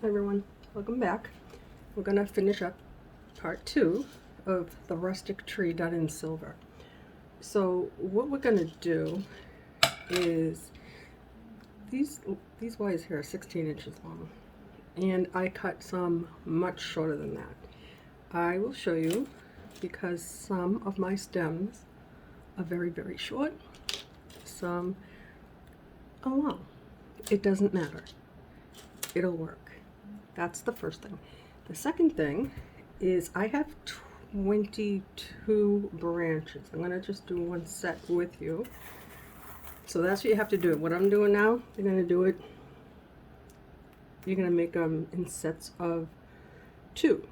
Hi everyone, welcome back. We're going to finish up part 2 of the rustic tree done in silver. So what we're going to do is these wires here are 16 inches long, and I cut some much shorter than that. I will show you because some of my stems are very short, some are long. It doesn't matter, it'll work. That's the first thing. The second thing is I have 22 branches. I'm going to just do one set with you. So that's what you have to do. What I'm doing now, you're going to do it, you're going to make them in sets of 2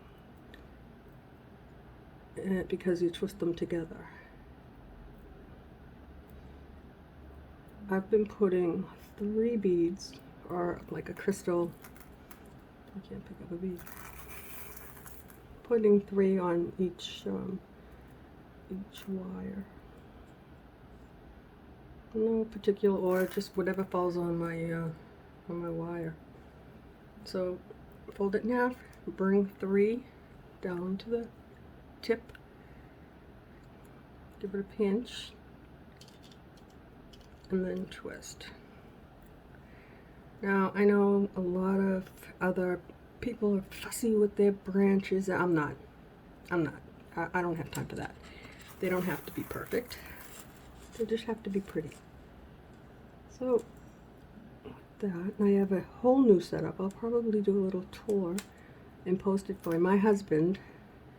because you twist them together. I've been putting 3 beads or like a crystal. I can't pick up a bead. Putting 3 on each wire. No particular order, just whatever falls on my wire. So fold it in half, bring 3 down to the tip, give it a pinch, and then twist. Now I know a lot of other people are fussy with their branches. I'm not. I don't have time for that. They don't have to be perfect. They just have to be pretty. So with that, I have a whole new setup. I'll probably do a little tour and post it for my husband.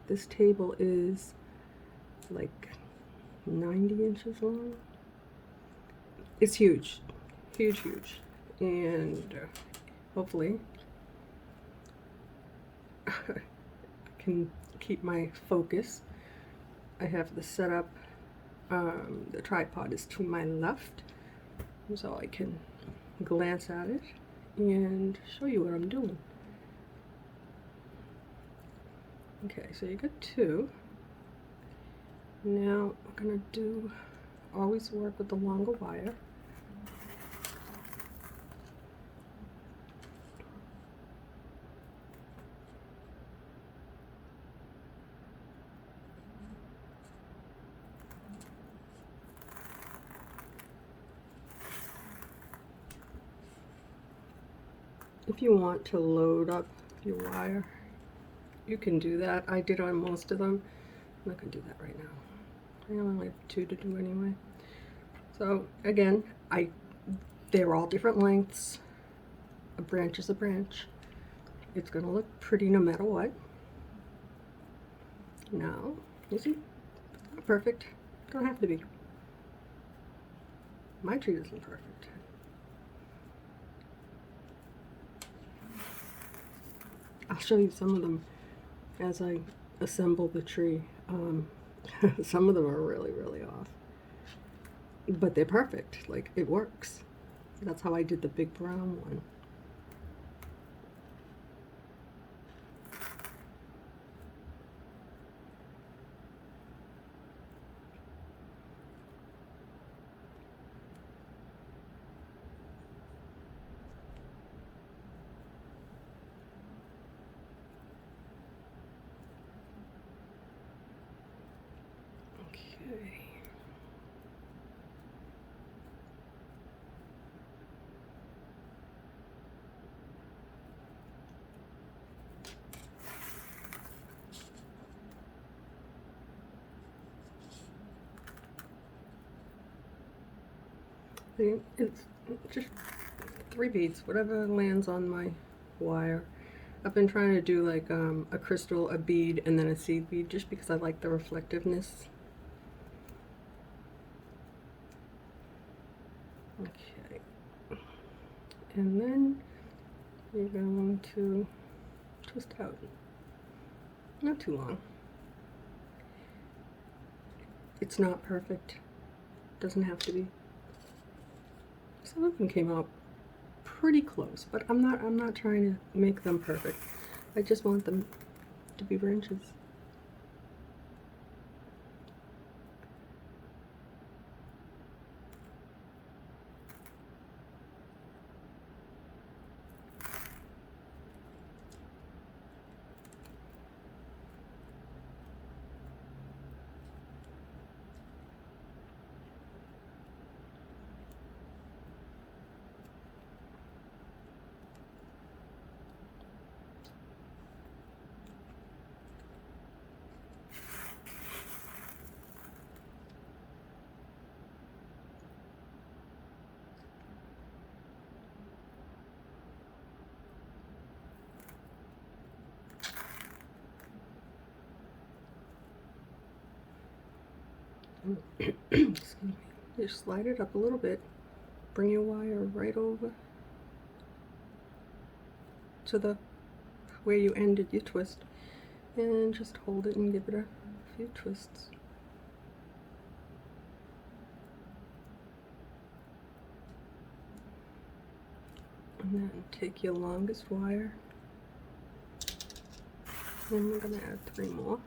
This table is like 90 inches long. It's huge, huge. And hopefully I can keep my focus. I have the setup, the tripod is to my left, so I can glance at it and show you what I'm doing. Okay, so you got 2. Now we're going to always work with the longer wire. If you want to load up your wire, you can do that. I did on most of them. I'm not going to do that right now. I only have 2 to do anyway. So again, they're all different lengths. A branch is a branch. It's going to look pretty no matter what. Now, you see, not perfect. Don't have to be. My tree isn't perfect. I'll show you some of them as I assemble the tree. Some of them are really off, but they're perfect. Like, it works. That's how I did the big brown one. Okay. See, it's just 3 beads, whatever lands on my wire. I've been trying to do like a crystal, a bead, and then a seed bead just because I like the reflectiveness. Okay. And then you're going to twist out. Not too long. It's not perfect. Doesn't have to be. Some of them came out pretty close, but I'm not trying to make them perfect. I just want them to be branches. Excuse me. Just slide it up a little bit. Bring your wire right over to the where you ended your twist, and just hold it and give it a few twists. And then take your longest wire, and we're going to add 3 more.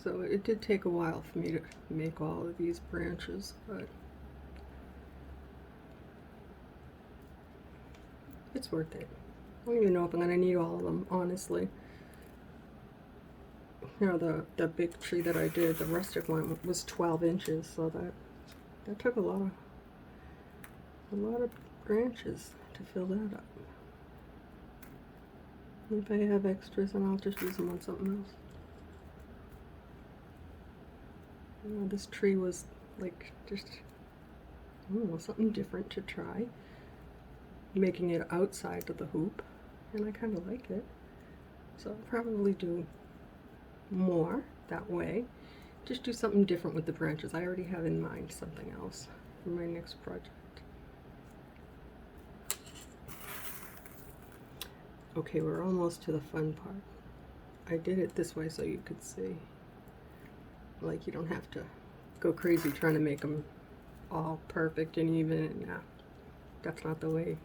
So it did take a while for me to make all of these branches, but it's worth it. I don't even know if I'm going to need all of them, honestly. You know, the big tree that I did, the rustic one, was 12 inches, so that took a lot of branches to fill that up. If I have extras, then I'll just use them on something else. You know, this tree was like just, I don't know, something different to try. Making it outside of the hoop, and I kind of like it. So I'll probably do more that way. Just do something different with the branches. I already have in mind something else for my next project. Okay, we're almost to the fun part. I did it this way so you could see. Like, you don't have to go crazy trying to make them all perfect and even. And nah, that's not the way.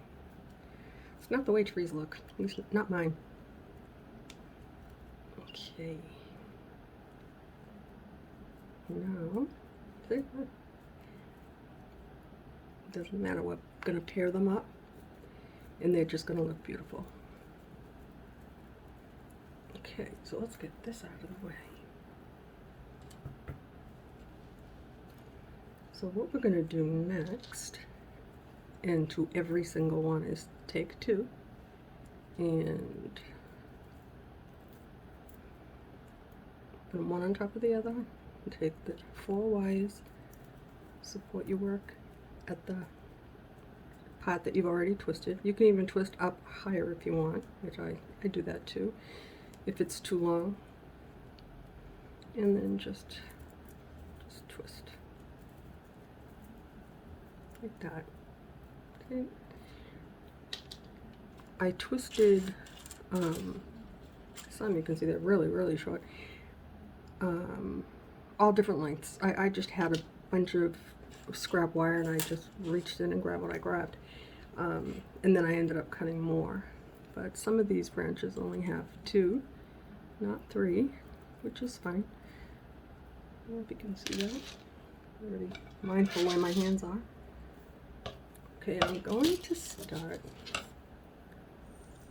It's not the way trees look. At least not mine. Okay. Now, see? It doesn't matter what. I'm gonna pair them up, and they're just gonna look beautiful. Okay, so let's get this out of the way. So what we're going to do next, and to every single one, is take 2 and put them one on top of the other. And take the 4 wires, support your work at the part that you've already twisted. You can even twist up higher if you want, which I do that too, if it's too long. And then just twist. Like that. Okay. I twisted some, you can see they're really short, all different lengths. I just had a bunch of scrap wire and I just reached in and grabbed what I grabbed, and then I ended up cutting more, but some of these branches only have 2, not 3, which is fine. I don't know if you can see that. I'm really mindful where my hands are. Okay, I'm going to start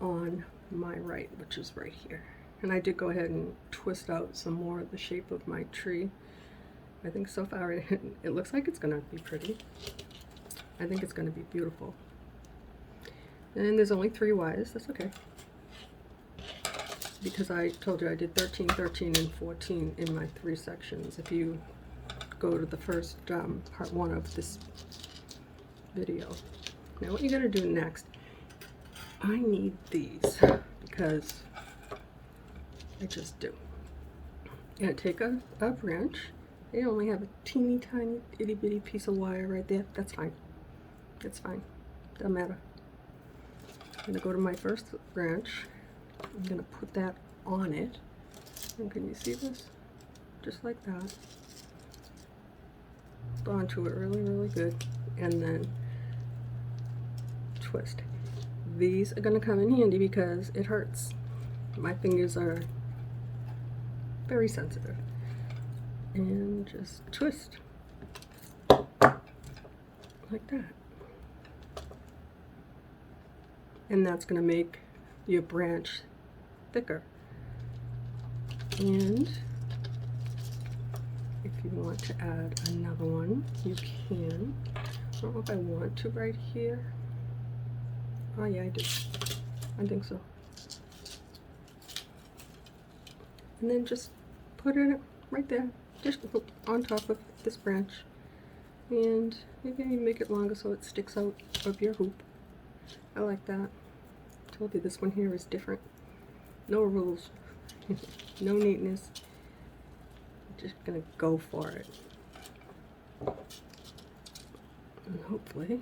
on my right, which is right here. And I did go ahead and twist out some more of the shape of my tree. I think so far it looks like it's gonna be pretty. I think it's gonna be beautiful. And there's only 3 wires, that's okay. Because I told you I did 13, 13, and 14 in my 3 sections. If you go to the first part 1 of this video. Now what you're gonna do next, I need these because I just do. You're gonna take a branch. They only have a teeny tiny itty bitty piece of wire right there. That's fine. That's fine. Doesn't matter. I'm gonna go to my first branch. I'm gonna put that on it. And can you see this? Just like that. Onto it really good. And then twist. These are gonna come in handy because it hurts. My fingers are very sensitive. And just twist. Like that. And that's gonna make your branch thicker. And if you want to add another one, you can. I don't know if I want to right here. Oh yeah, I do. I think so. and then just put it right there, just on top of this branch. And you can even make it longer so it sticks out of your hoop. I like that. I told you this one here is different. No rules, no neatness. Just gonna go for it. And hopefully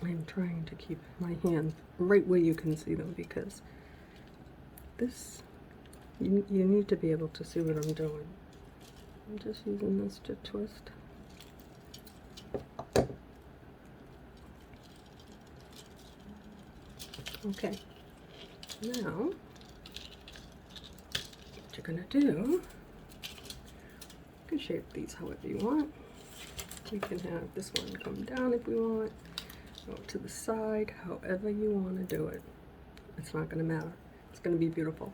I'm trying to keep my hands right where you can see them, because this, you need to be able to see what I'm doing. I'm just using this to twist. Okay, now what you're gonna do, you can shape these however you want. We can have this one come down if we want, go to the side, however you want to do it. It's not going to matter. It's going to be beautiful.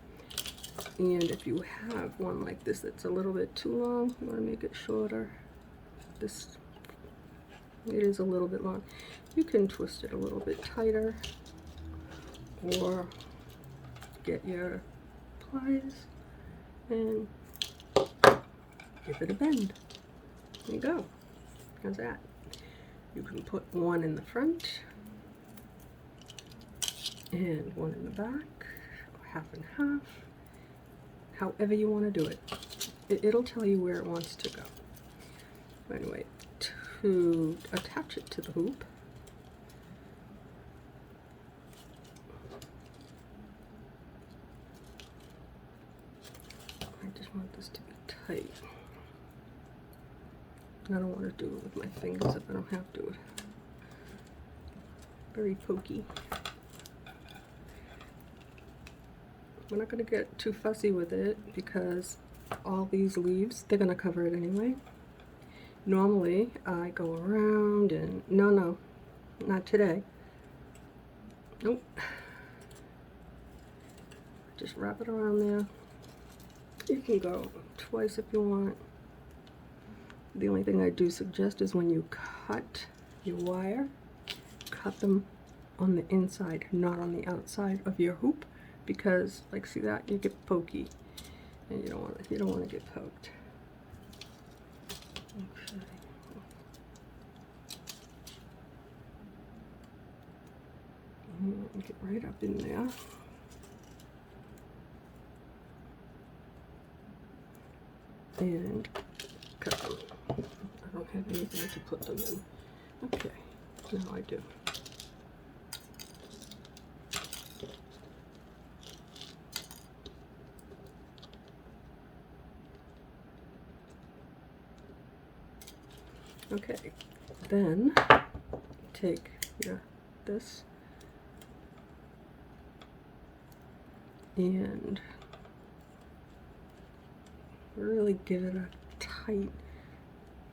And if you have one like this that's a little bit too long, you want to make it shorter. This, it is a little bit long. You can twist it a little bit tighter, or get your pliers and give it a bend. There you go. How's that? You can put one in the front and one in the back, or half and half, however you want to do it. It'll tell you where it wants to go. Anyway, to attach it to the hoop, I just want this to be tight. I don't want to do it with my fingers if I don't have to. Very pokey. We're not going to get too fussy with it because all these leaves, they're going to cover it anyway. Normally, I go around and, no, not today. Nope. Just wrap it around there. You can go twice if you want. The only thing I do suggest is when you cut your wire, cut them on the inside, not on the outside of your hoop, because, like, see that, you get pokey, and you don't want to get poked. Okay. Get right up in there. And cut them. I don't have anything to put them in. Okay, now I do. Okay, then take this and really give it a tight.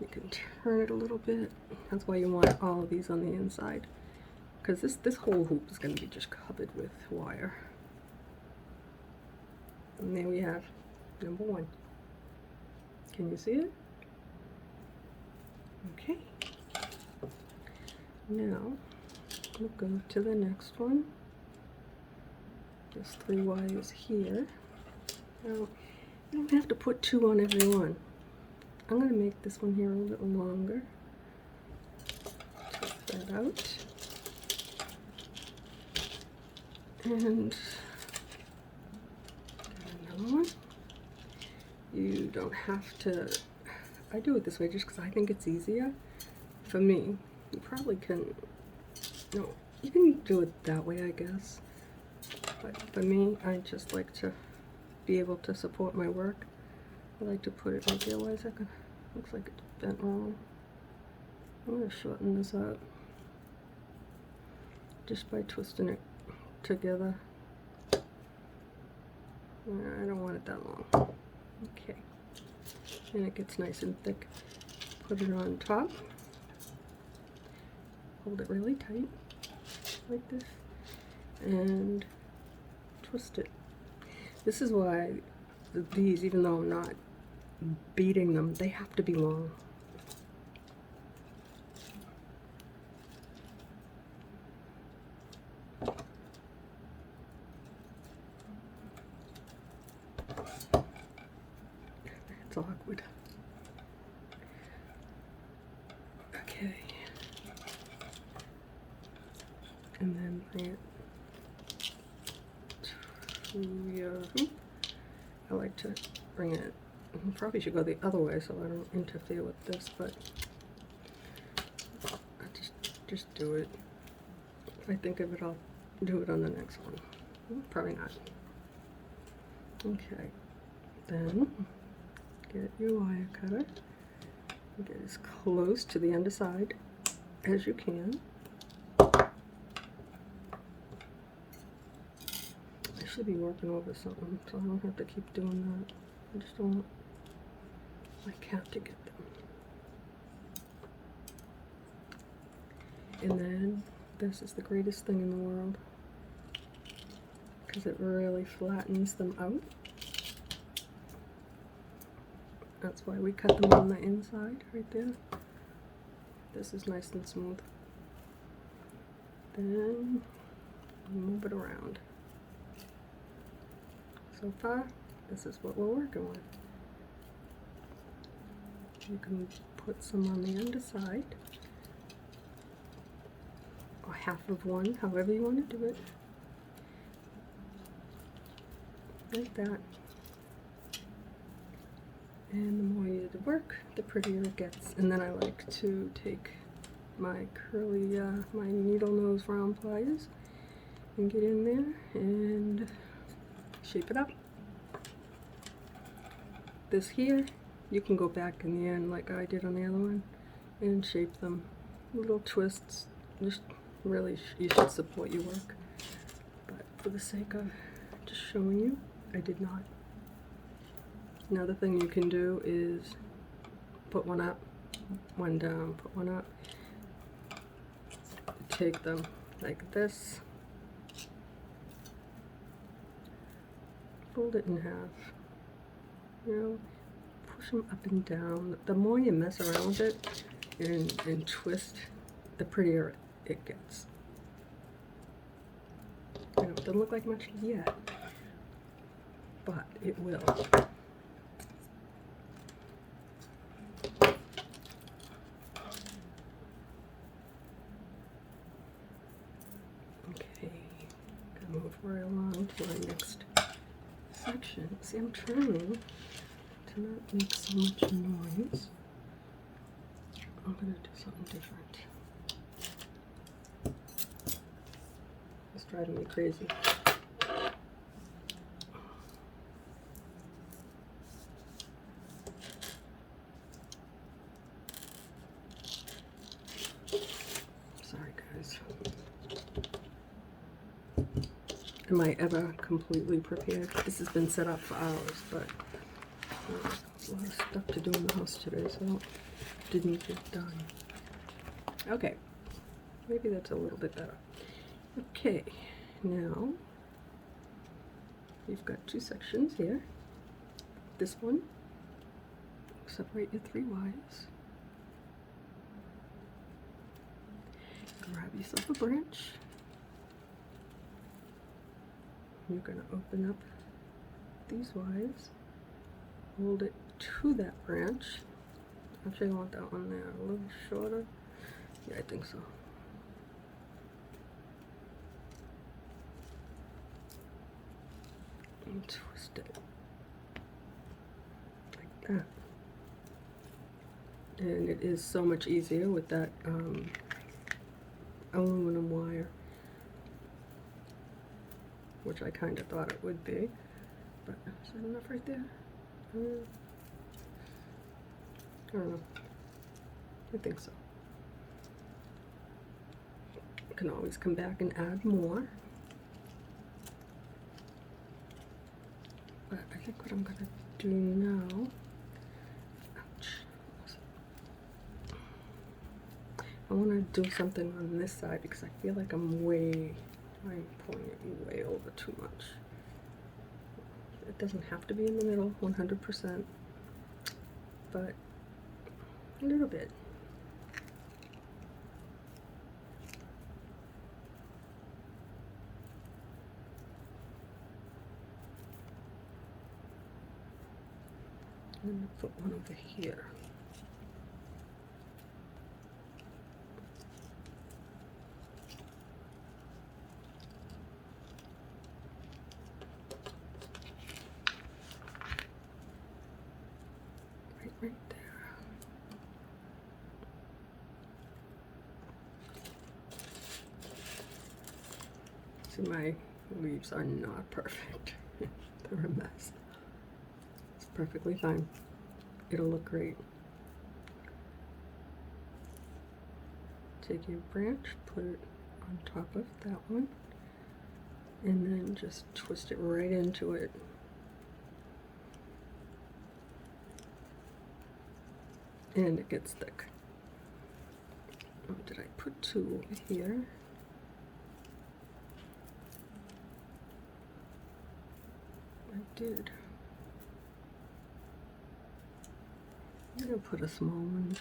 You can turn it a little bit. That's why you want all of these on the inside, because this whole hoop is going to be just covered with wire. And there we have number one. Can you see it? Okay. Now we'll go to the next one. There's 3 wires here. Now you don't have to put 2 on every one. I'm going to make this one here a little longer. Take that out. And get another one. You don't have to, I do it this way just because I think it's easier for me. You probably can, no, you can do it that way, I guess. But for me, I just like to be able to support my work. I like to put it right there. Why is that gonna, looks like it's bent wrong. I'm gonna shorten this up just by twisting it together. I don't want it that long. Okay. And it gets nice and thick. Put it on top. Hold it really tight, like this, and twist it. This is why these, even though I'm not beating them, they have to be long. That's awkward. Okay. And then bring it to your hoop. I like to bring it, probably should go the other way so I don't interfere with this, but I just do it. If I think of it, I'll do it on the next one. Probably not. Okay, then get your wire cutter. Get as close to the underside as you can. I should be working over something, so I don't have to keep doing that. I just don't want my cat to get them. And then this is the greatest thing in the world because it really flattens them out. That's why we cut them on the inside right there. This is nice and smooth. Then move it around. So far, this is what we're working with. You can put some on the underside, or half of one, however you want to do it. Like that. And the more you work, the prettier it gets. And then I like to take my curly, my needle nose round pliers and get in there and shape it up. This here, you can go back in the end like I did on the other one and shape them. Little twists, just really, you should support your work. But for the sake of just showing you, I did not. Another thing you can do is put one up, one down, put one up. Take them like this, fold it in half, you know, push them up and down. The more you mess around with it and twist, the prettier it gets. You know, it doesn't look like much yet, but it will. Move right along to our next section. See, I'm trying to not make so much noise. I'm going to do something different. It's driving me crazy. Sorry, guys. Am I ever completely prepared? This has been set up for hours, but a lot of stuff to do in the house today, so didn't get done. Okay, maybe that's a little bit better. Okay, now you've got two sections here. This one, separate your 3 wires. Grab yourself a branch. You're going to open up these wires, hold it to that branch. Actually, I want that one there a little shorter. Yeah, I think so. And twist it like that. And it is so much easier with that aluminum wire, which I kind of thought it would be, but is that enough right there? I don't know. I think so. You can always come back and add more. But I think what I'm going to do now, ouch, I want to do something on this side because I feel like I'm pulling it way over too much. It doesn't have to be in the middle 100%, but a little bit. And put one over here. Right there. See, my leaves are not perfect. They're a mess. It's perfectly fine. It'll look great. Take your branch, put it on top of that one, and then just twist it right into it. And it gets thick. Oh, did I put two over here? I did. I'm gonna put a small one.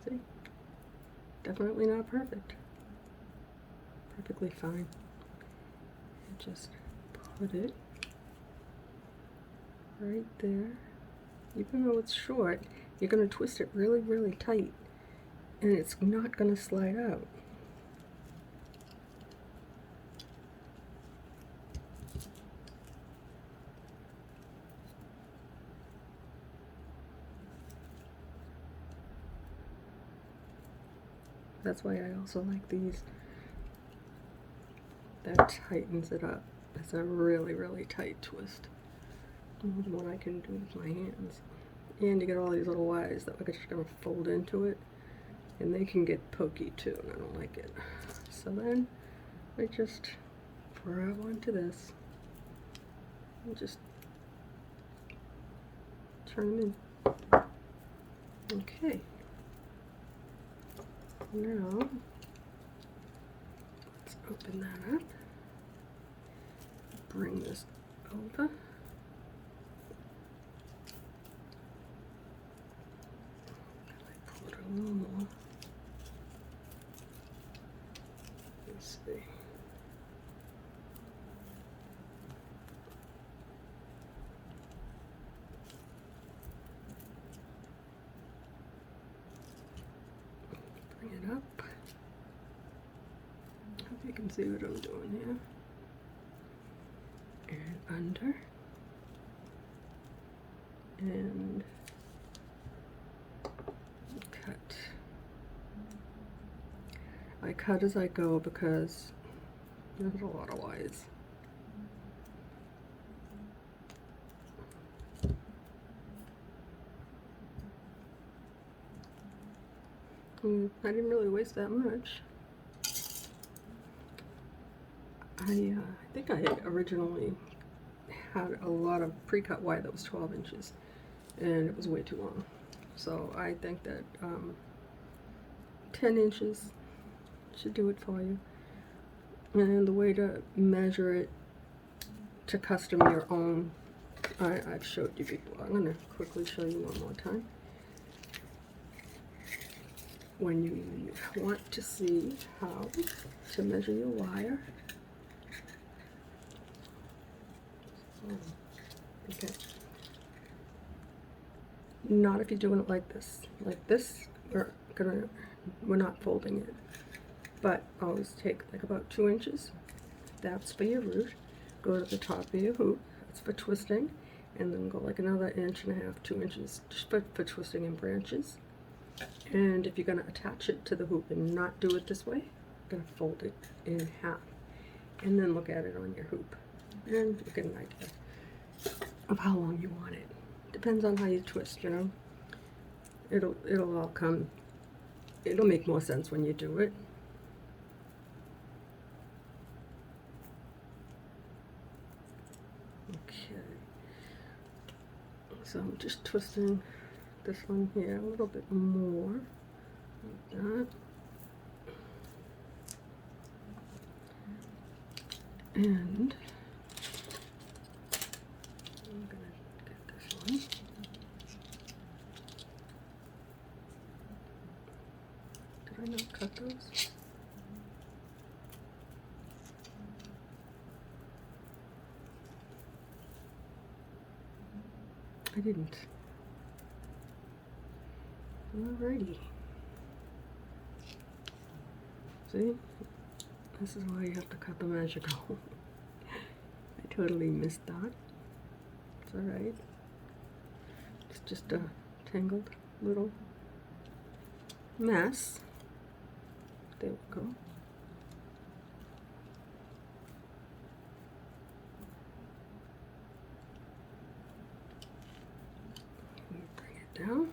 See? Definitely not perfect. Perfectly fine. Just put it right there. Even though it's short, you're going to twist it really, really tight, and it's not going to slide out. That's why I also like these. That tightens it up. It's a really, really tight twist. More than what I can do with my hands. And you get all these little wires that are just going to fold into it, and they can get pokey too, and I don't like it. So then I just grab onto this and just turn them in. Okay. Now let's open that up. Bring this over. A little more. Let's see. Bring it up. Hope you can see what I'm doing here. And under. And cut. I cut as I go because there's a lot of wires. I didn't really waste that much. I think I had originally had a lot of pre-cut wire that was 12 inches, and it was way too long. So I think that 10 inches should do it for you. And the way to measure it to custom your own, I've showed you before. I'm going to quickly show you one more time. When you want to see how to measure your wire. Okay. Not if you're doing it like this. Like this, we're not folding it. But always take like about 2 inches. That's for your root. Go to the top of your hoop. That's for twisting. And then go like another 1.5 inches, 2 inches just for twisting and branches. And if you're going to attach it to the hoop and not do it this way, you're going to fold it in half. And then look at it on your hoop. And you get an idea of how long you want it. Depends on how you twist, you know. It'll all come, it'll make more sense when you do it. Okay. So I'm just twisting this one here a little bit more, like that. And I'm gonna get this one. Did I not cut those? I didn't. Alrighty. See? This is why you have to cut them as you go. I totally missed that. It's alright. It's just a tangled little mess. There we go. Bring it down.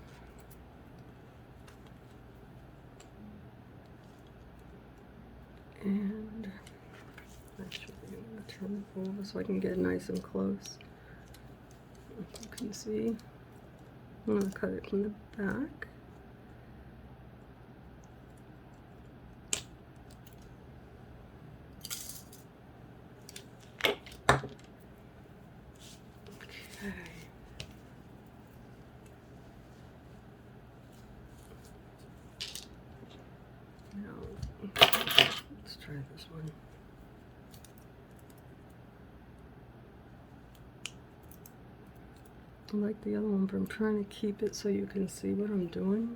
And actually, I'm going to turn it over so I can get nice and close. You can see, I'm going to cut it from the back. Okay. Now, let's try this one. I like the other one, but I'm trying to keep it so you can see what I'm doing.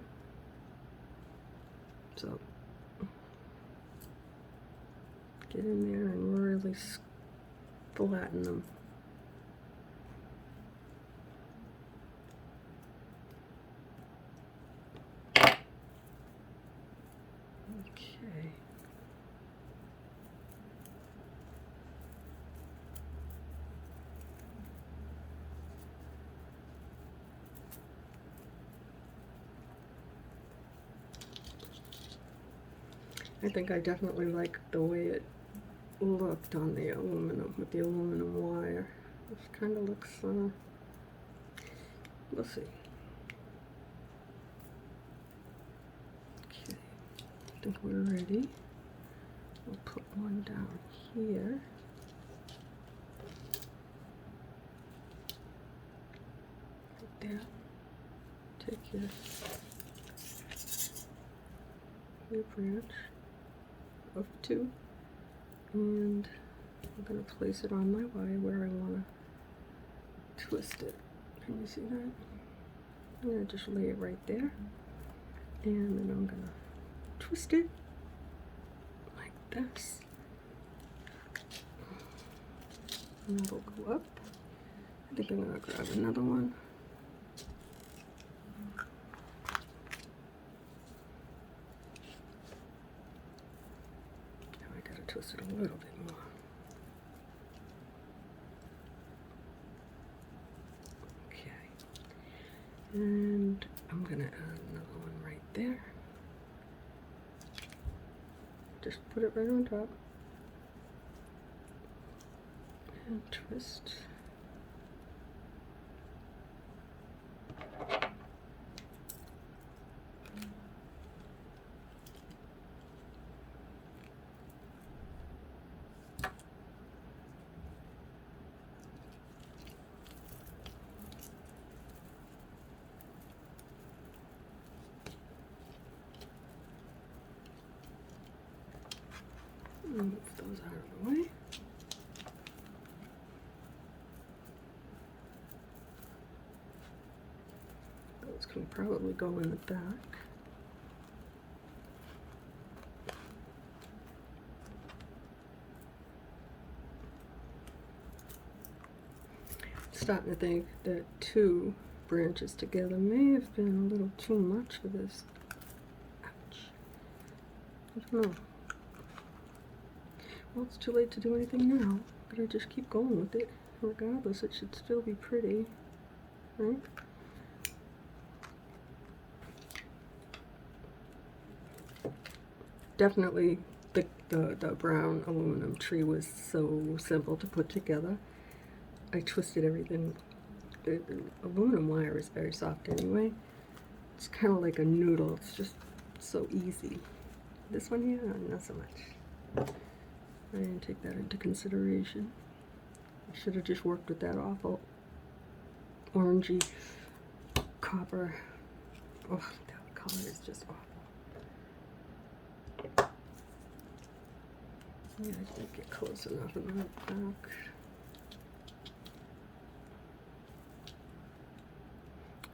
So, get in there and really flatten them. Okay. I think I definitely like the way it looked on the aluminum, with the aluminum wire. This kind of looks, we'll see. Okay, I think we're ready. We'll put one down here. Right there. Take your branch of 2, and I'm going to place it on my wire where I want to twist it. Can you see that? I'm going to just lay it right there, and then I'm going to twist it like this, and it'll go up. I think I'm going to grab another one. Twist it a little bit more. Okay. And I'm going to add another one right there. Just put it right on top. And twist. Move those out of the way. Those can probably go in the back. Starting to think that 2 branches together may have been a little too much for this. Ouch. I don't know. Well, it's too late to do anything now. Gotta just keep going with it. Regardless, it should still be pretty, right? Definitely the brown aluminum tree was so simple to put together. I twisted everything. The aluminum wire is very soft anyway. It's kind of like a noodle. It's just so easy. This one here, not so much. I didn't take that into consideration. I should have just worked with that awful orangey copper. Oh, that color is just awful. Yeah, I didn't get close enough in the back.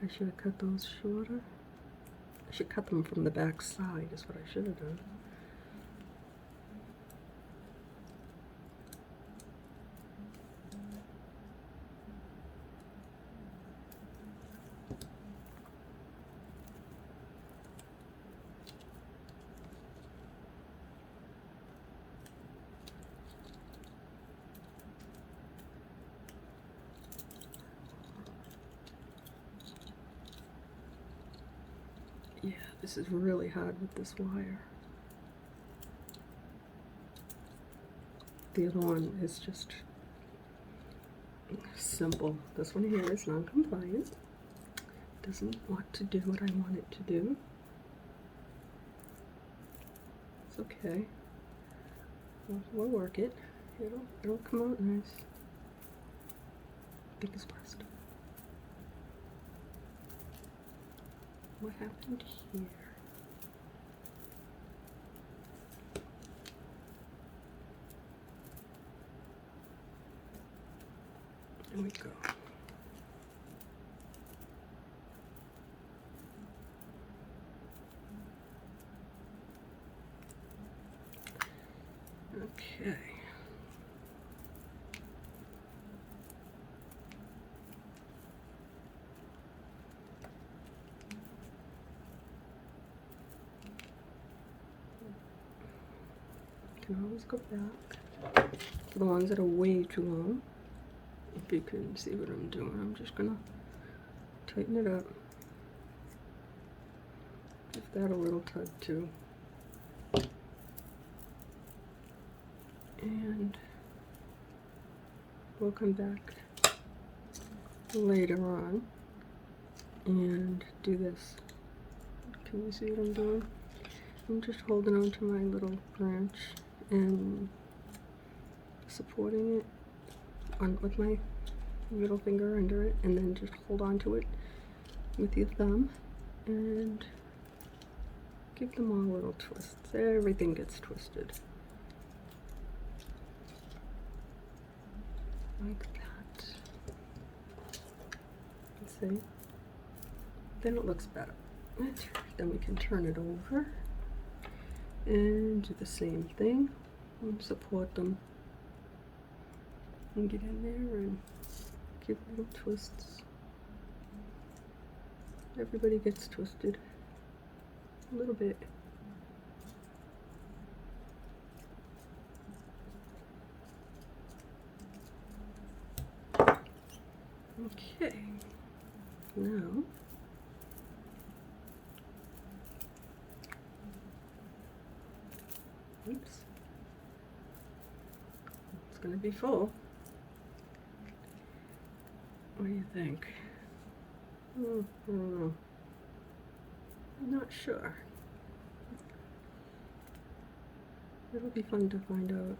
I should have cut those shorter. I should cut them from the back side is what I should have done. Yeah, this is really hard with this wire. The other one is just simple. This one here is non-compliant. Doesn't want to do what I want it to do. It's okay. We'll work it. It'll come out nice. Biggest blast. What happened here? There we go. Okay. Can always go back to the ones that are way too long. If you can see what I'm doing, I'm just gonna tighten it up. Give that a little tug too. And we'll come back later on and do this. Can you see what I'm doing? I'm just holding on to my little branch and supporting it with my middle finger under it, and then just hold on to it with your thumb and give them all little twists. Everything gets twisted. Like that. See? Then it looks better. Then we can turn it over and do the same thing and support them and get in there and give little twists. Everybody gets twisted a little bit. Okay, now oops, it's going to be full. What do you think? I don't know. I'm not sure. It'll be fun to find out.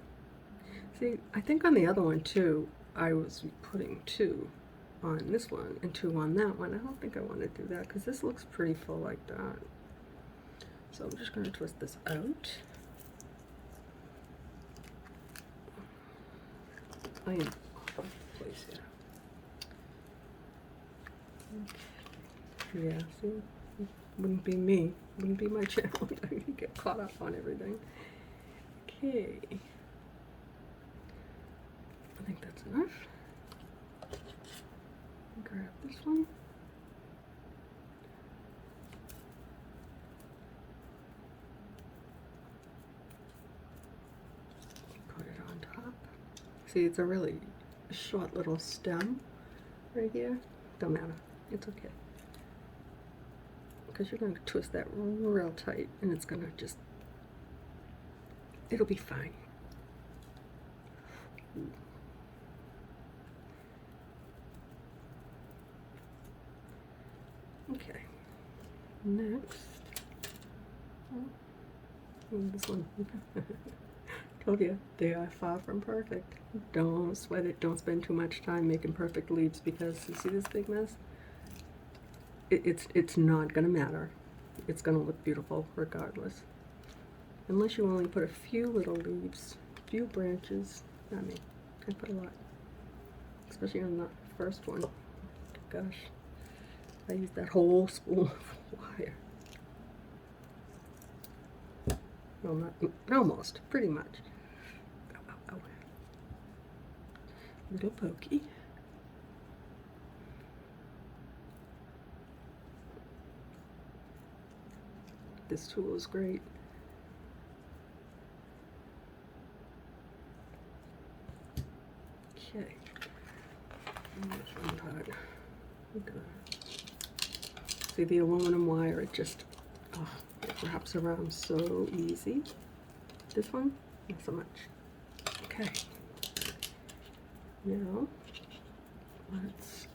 See, I think on the other one too, I was putting 2 on this one and 2 on that one. I don't think I want to do that because this looks pretty full like that. So I'm just going to twist this out. I am off of place here. Yeah, see, wouldn't be me, wouldn't be my channel. I get caught up on everything. Okay, I think that's enough. Grab this one. Put it on top. See, it's a really short little stem right here. Don't matter, it's okay. Because you're going to twist that real tight and it's going to just, it'll be fine. Okay, next, this one. Told you, they are far from perfect. Don't sweat it, don't spend too much time making perfect leaves because you see this big mess? It's not gonna matter. It's gonna look beautiful regardless. Unless you only put a few little leaves, few branches. Not me, I put a lot. Especially on the first one. Gosh. I used that whole spool of wire. No, not almost, pretty much. Ow, ow, ow. Little pokey. This tool is great. Okay. That's one part. See the aluminum wire, it just it wraps around so easy. This one, not so much. Okay. Now, let's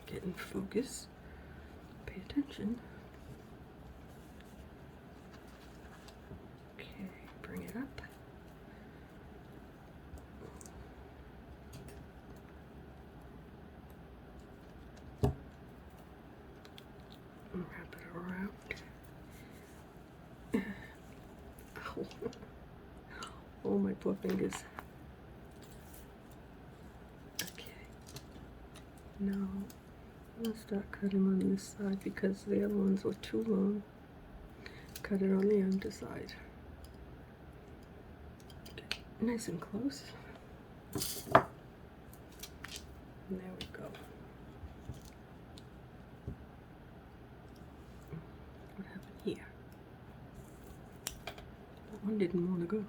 get in focus. Pay attention. Okay, bring it up. Wrap it around. Ow. Oh, my poor fingers. Okay. Now, I'm going to start cutting on this side because the other ones were too long. Cut it on the underside. Okay. Nice and close. And there we go. What happened here? That one didn't want to go.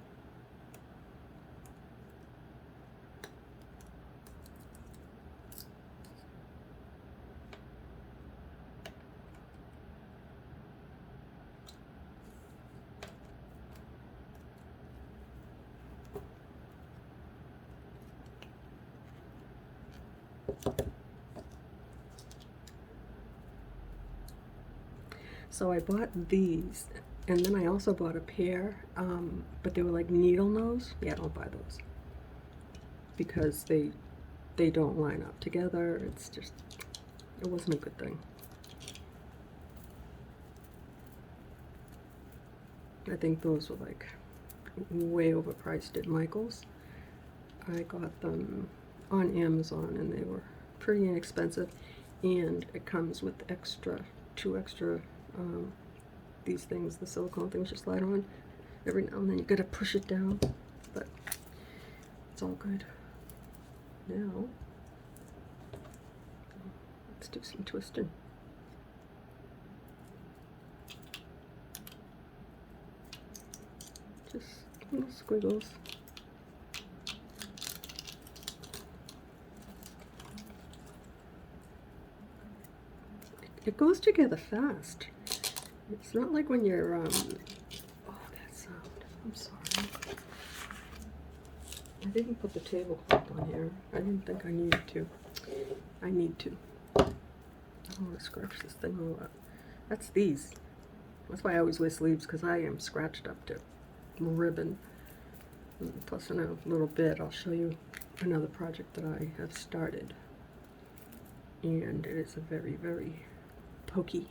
So I bought these, and then I also bought a pair, but they were like needle nose. Yeah, don't buy those because they don't line up together. It's just, it wasn't a good thing. I think those were like way overpriced at Michael's. I got them on Amazon and they were pretty inexpensive, and it comes with two extra these things, the silicone things you slide on. Every now and then you gotta push it down, but it's all good. Now, let's do some twisting. Just little squiggles. It goes together fast. It's not like when you're, oh, that sound. I'm sorry. I didn't put the tablecloth on here. I didn't think I needed to. I need to. I don't want to scratch this thing all up. That's these. That's why I always wear sleeves, because I am scratched up to ribbon. Plus in a little bit, I'll show you another project that I have started. And it is a very, very pokey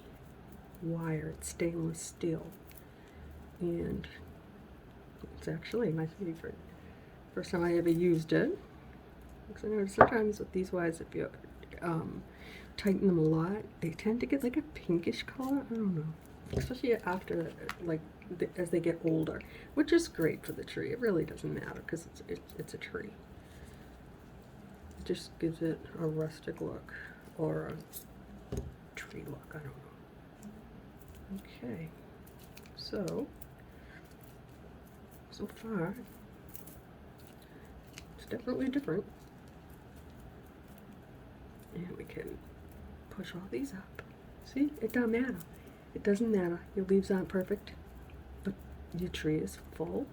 wire. It's stainless steel, and it's actually my favorite. First time I ever used it, because I know sometimes with these wires, if you tighten them a lot, they tend to get like a pinkish color. I don't know, especially after, like, as they get older, which is great for the tree. It really doesn't matter because it's a tree. It just gives it a rustic look, or a tree look, I don't know. Okay, so far, it's definitely different. And we can push all these up. See, it doesn't matter. It doesn't matter. Your leaves aren't perfect, but your tree is full.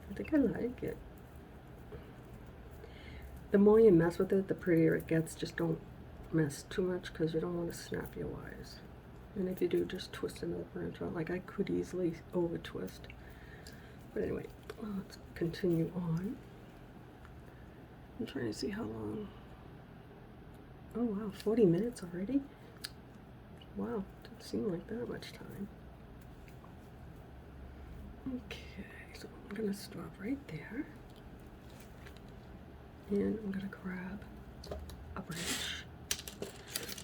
I think I like it. The more you mess with it, the prettier it gets. Just don't mess too much because you don't want to snap your wires. And if you do, just twist another branch out. Like, I could easily over twist. But anyway, let's continue on. I'm trying to see how long. Oh wow, 40 minutes already? Wow, didn't seem like that much time. Okay, so I'm gonna stop right there. And I'm gonna grab a branch.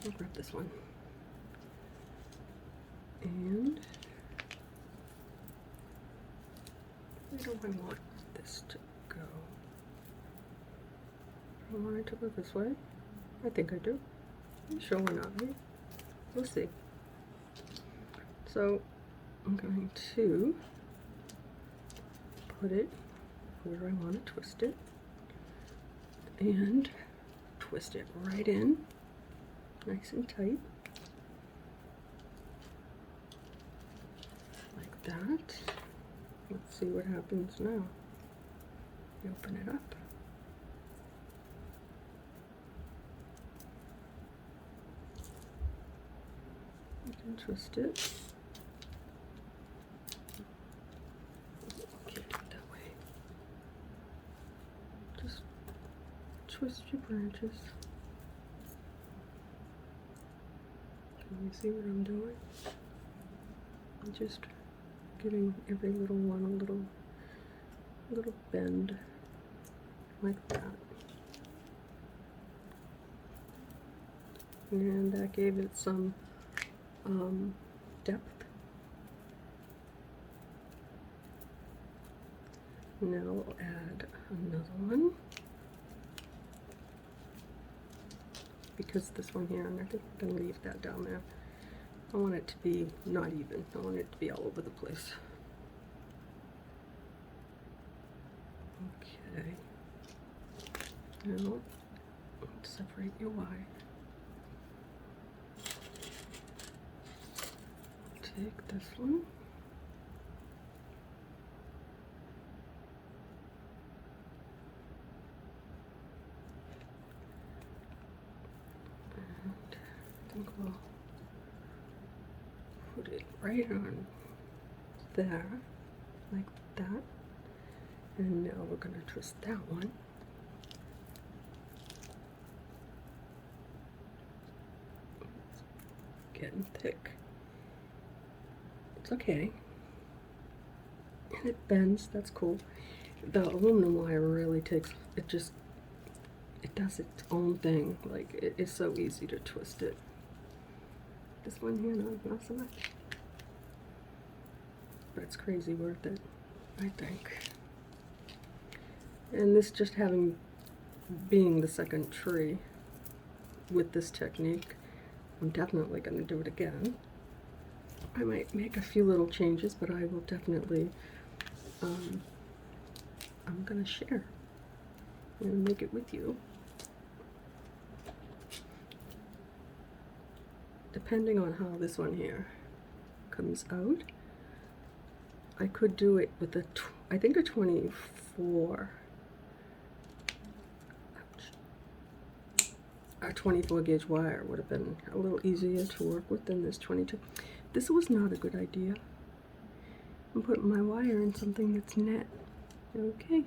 I'll grab this one. And where do I want this to go? I want it to go this way. I think I do. I'm sure why not, right? We'll see. So I'm going to put it where I want to twist it and twist it right in, nice and tight, like that. Let's see what happens now. You open it up. You can twist it. Can't do it that way. Just twist your branches. Can you see what I'm doing? I'm just giving every little one a little bend like that. And that gave it some depth. Now we'll add another one, because this one here, I'm not going to leave that down there. I want it to be not even. I want it to be all over the place. Okay. Now, let's separate your Y. Take this one. And I think we'll put it right on there, like that. And now we're going to twist that one. It's getting thick. It's okay. And it bends, that's cool. The aluminum wire really takes, it does its own thing. Like, it is so easy to twist it. This one here, no, not so much. But it's crazy worth it, I think. And this just being the second tree with this technique, I'm definitely going to do it again. I might make a few little changes, but I will definitely, I'm going to share and make it with you. Depending on how this one here comes out, I could do it with I think a 24. A 24 gauge wire would have been a little easier to work with than this 22. This was not a good idea. I'm putting my wire in something that's net. Okay.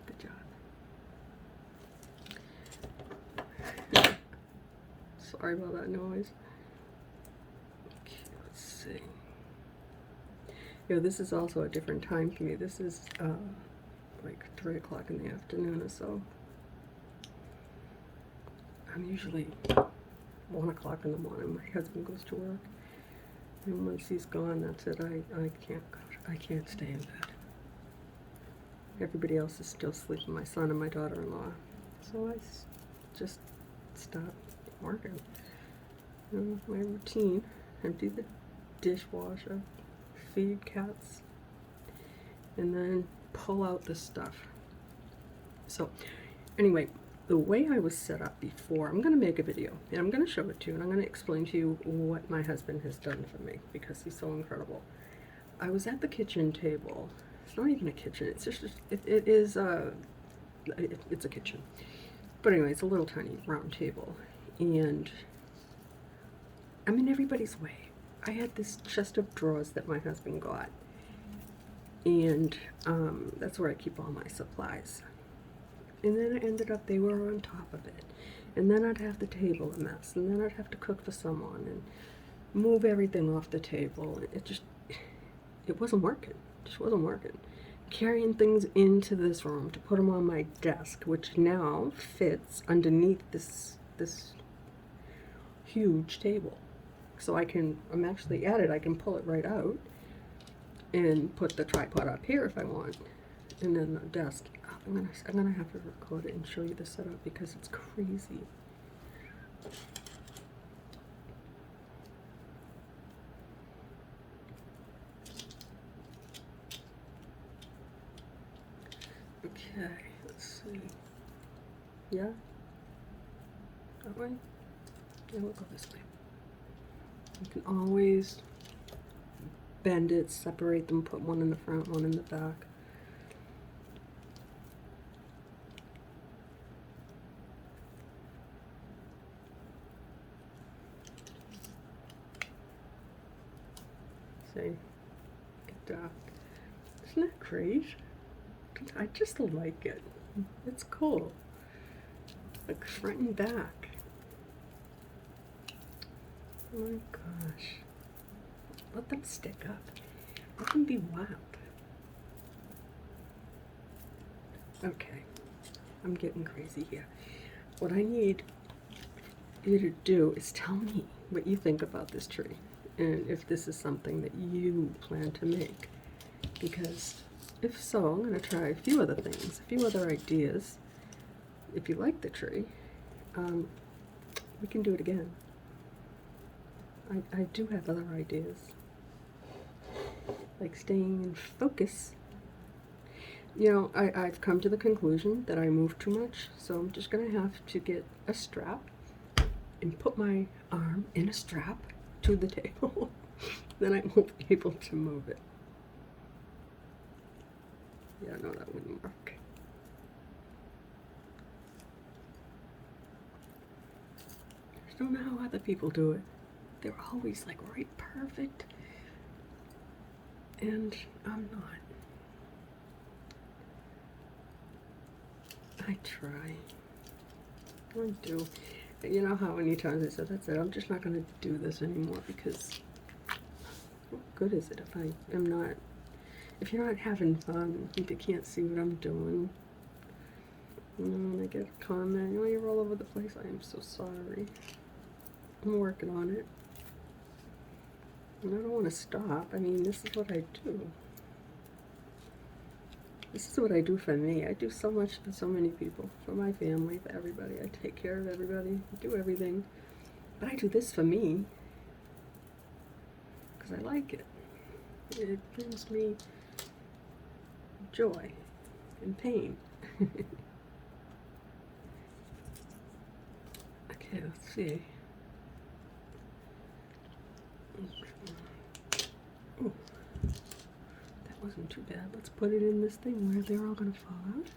Good job. Sorry about that noise. Okay, let's see. Yeah, this is also a different time for me. This is like 3 o'clock in the afternoon or so. I'm usually 1 o'clock in the morning. My husband goes to work, and once he's gone, that's it. I can't stay in bed. Everybody else is still sleeping. My son and my daughter-in-law. So I just stop working. You know, my routine: empty the dishwasher, feed cats, and then pull out the stuff. So, anyway. The way I was set up before, I'm going to make a video, and I'm going to show it to you, and I'm going to explain to you what my husband has done for me, because he's so incredible. I was at the kitchen table. It's not even a kitchen. It's just, it's a kitchen. But anyway, it's a little tiny round table, and I'm in everybody's way. I had this chest of drawers that my husband got, and that's where I keep all my supplies. And then it ended up they were on top of it. And then I'd have the table a mess. And then I'd have to cook for someone and move everything off the table. It wasn't working. It just wasn't working. Carrying things into this room to put them on my desk, which now fits underneath this huge table. So I'm actually at it, I can pull it right out and put the tripod up here if I want. And then the desk. I'm gonna have to record it and show you the setup because it's crazy. Okay, let's see. Yeah? That way? Yeah, we'll go this way. You can always bend it, separate them, put one in the front, one in the back. See? Get that. Isn't that great? I just like it. It's cool. Like front and back. Oh my gosh. Let them stick up. Let them be wild. Okay. I'm getting crazy here. What I need you to do is tell me what you think about this tree and if this is something that you plan to make. Because if so, I'm going to try a few other things, a few other ideas. If you like the tree, we can do it again. I do have other ideas, like staying in focus. You know, I've come to the conclusion that I move too much, so I'm just going to have to get a strap and put my arm in a strap to the table. Then I won't be able to move it. Yeah, no, that wouldn't work. I don't know how other people do it. They're always like right perfect. And I'm not. I try. I do. You know how many times I said, that's it, I'm just not going to do this anymore because what good is it if I am not, if you're not having fun, if you can't see what I'm doing. And I get a comment, oh, you're all over the place. I am so sorry. I'm working on it. And I don't want to stop. I mean, this is what I do. This is what I do for me. I do so much for so many people, for my family, for everybody. I take care of everybody, I do everything. But I do this for me because I like it. It brings me joy and pain. Okay, let's see. Ooh, that wasn't too bad. Let's put it in this thing where they're all going to fall out.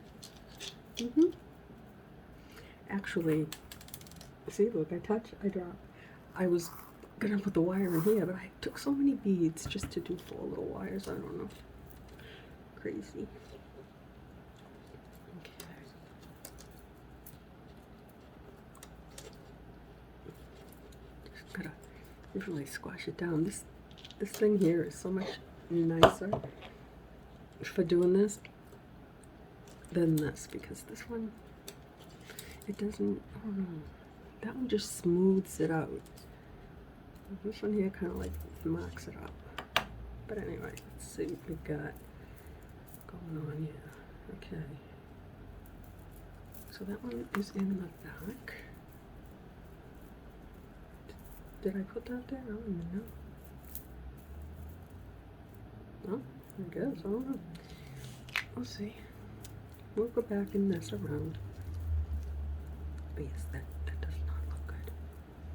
Actually, see, look, I touch, I drop. I was going to put the wire in here, but I took so many beads just to do 4 little wires. I don't know. Crazy. Okay. Just gotta usually squash it down. This thing here is so much nicer for doing this than this, because this one, it doesn't, I don't know, that one just smooths it out. This one here kind of like marks it up. But anyway, let's see what we've got going on here. Okay. So that one is in the back. Did I put that there? I don't even know. Well, I guess, I don't know. We'll see. We'll go back and mess around. But yes, that does not look good.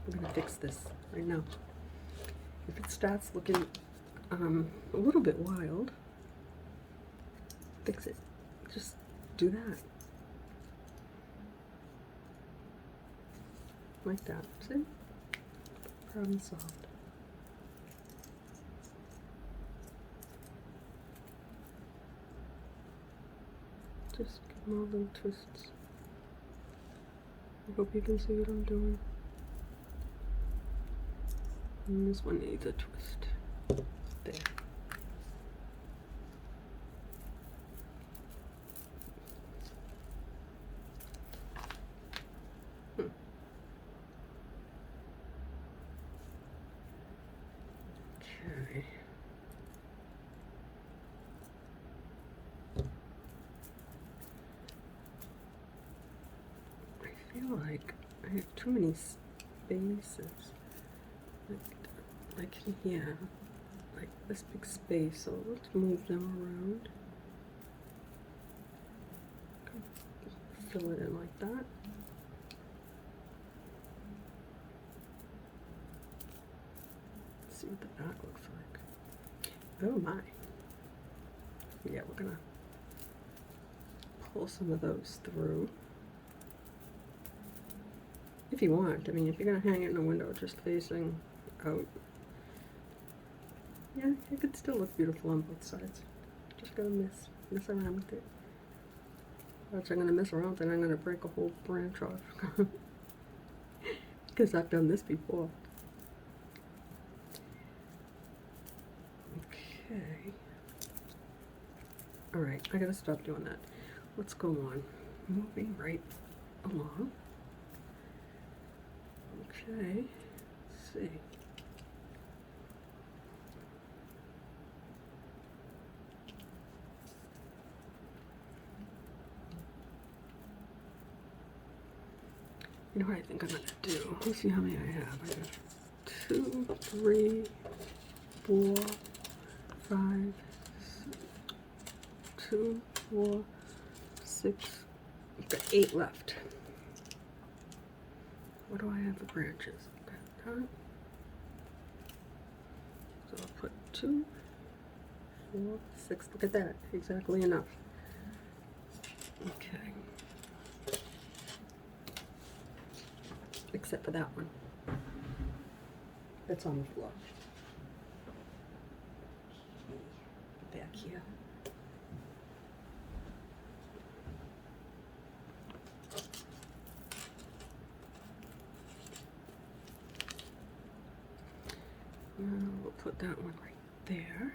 I'm gonna fix this right now. If it starts looking a little bit wild, fix it. Just do that. Like that. See? Problem solved. Just give them all little twists. I hope you can see what I'm doing. And this one needs a twist. There. Okay. I feel like I have too many spaces. Like here, like this big space, so let's move them around. Fill it in like that. Let's see what the back looks like. Oh my. Yeah, we're gonna pull some of those through. If you want, I mean, if you're gonna hang it in a window just facing out, yeah, it could still look beautiful on both sides. Just gotta mess around with it. Or else I'm gonna mess around and I'm gonna break a whole branch off. Because I've done this before. Okay. Alright, I gotta stop doing that. Let's go on. Moving right along. Okay, let's see. You know what I think I'm gonna do? Let's see how many I have. I got 2, 3, 4, 5, 2, 4, 6. I've got 8 left. What do I have for branches? Okay. So I'll put 2, 4, 6. Look at that. Exactly enough. Okay. Except for that one. That's on the floor. Back here. We'll put that one right there.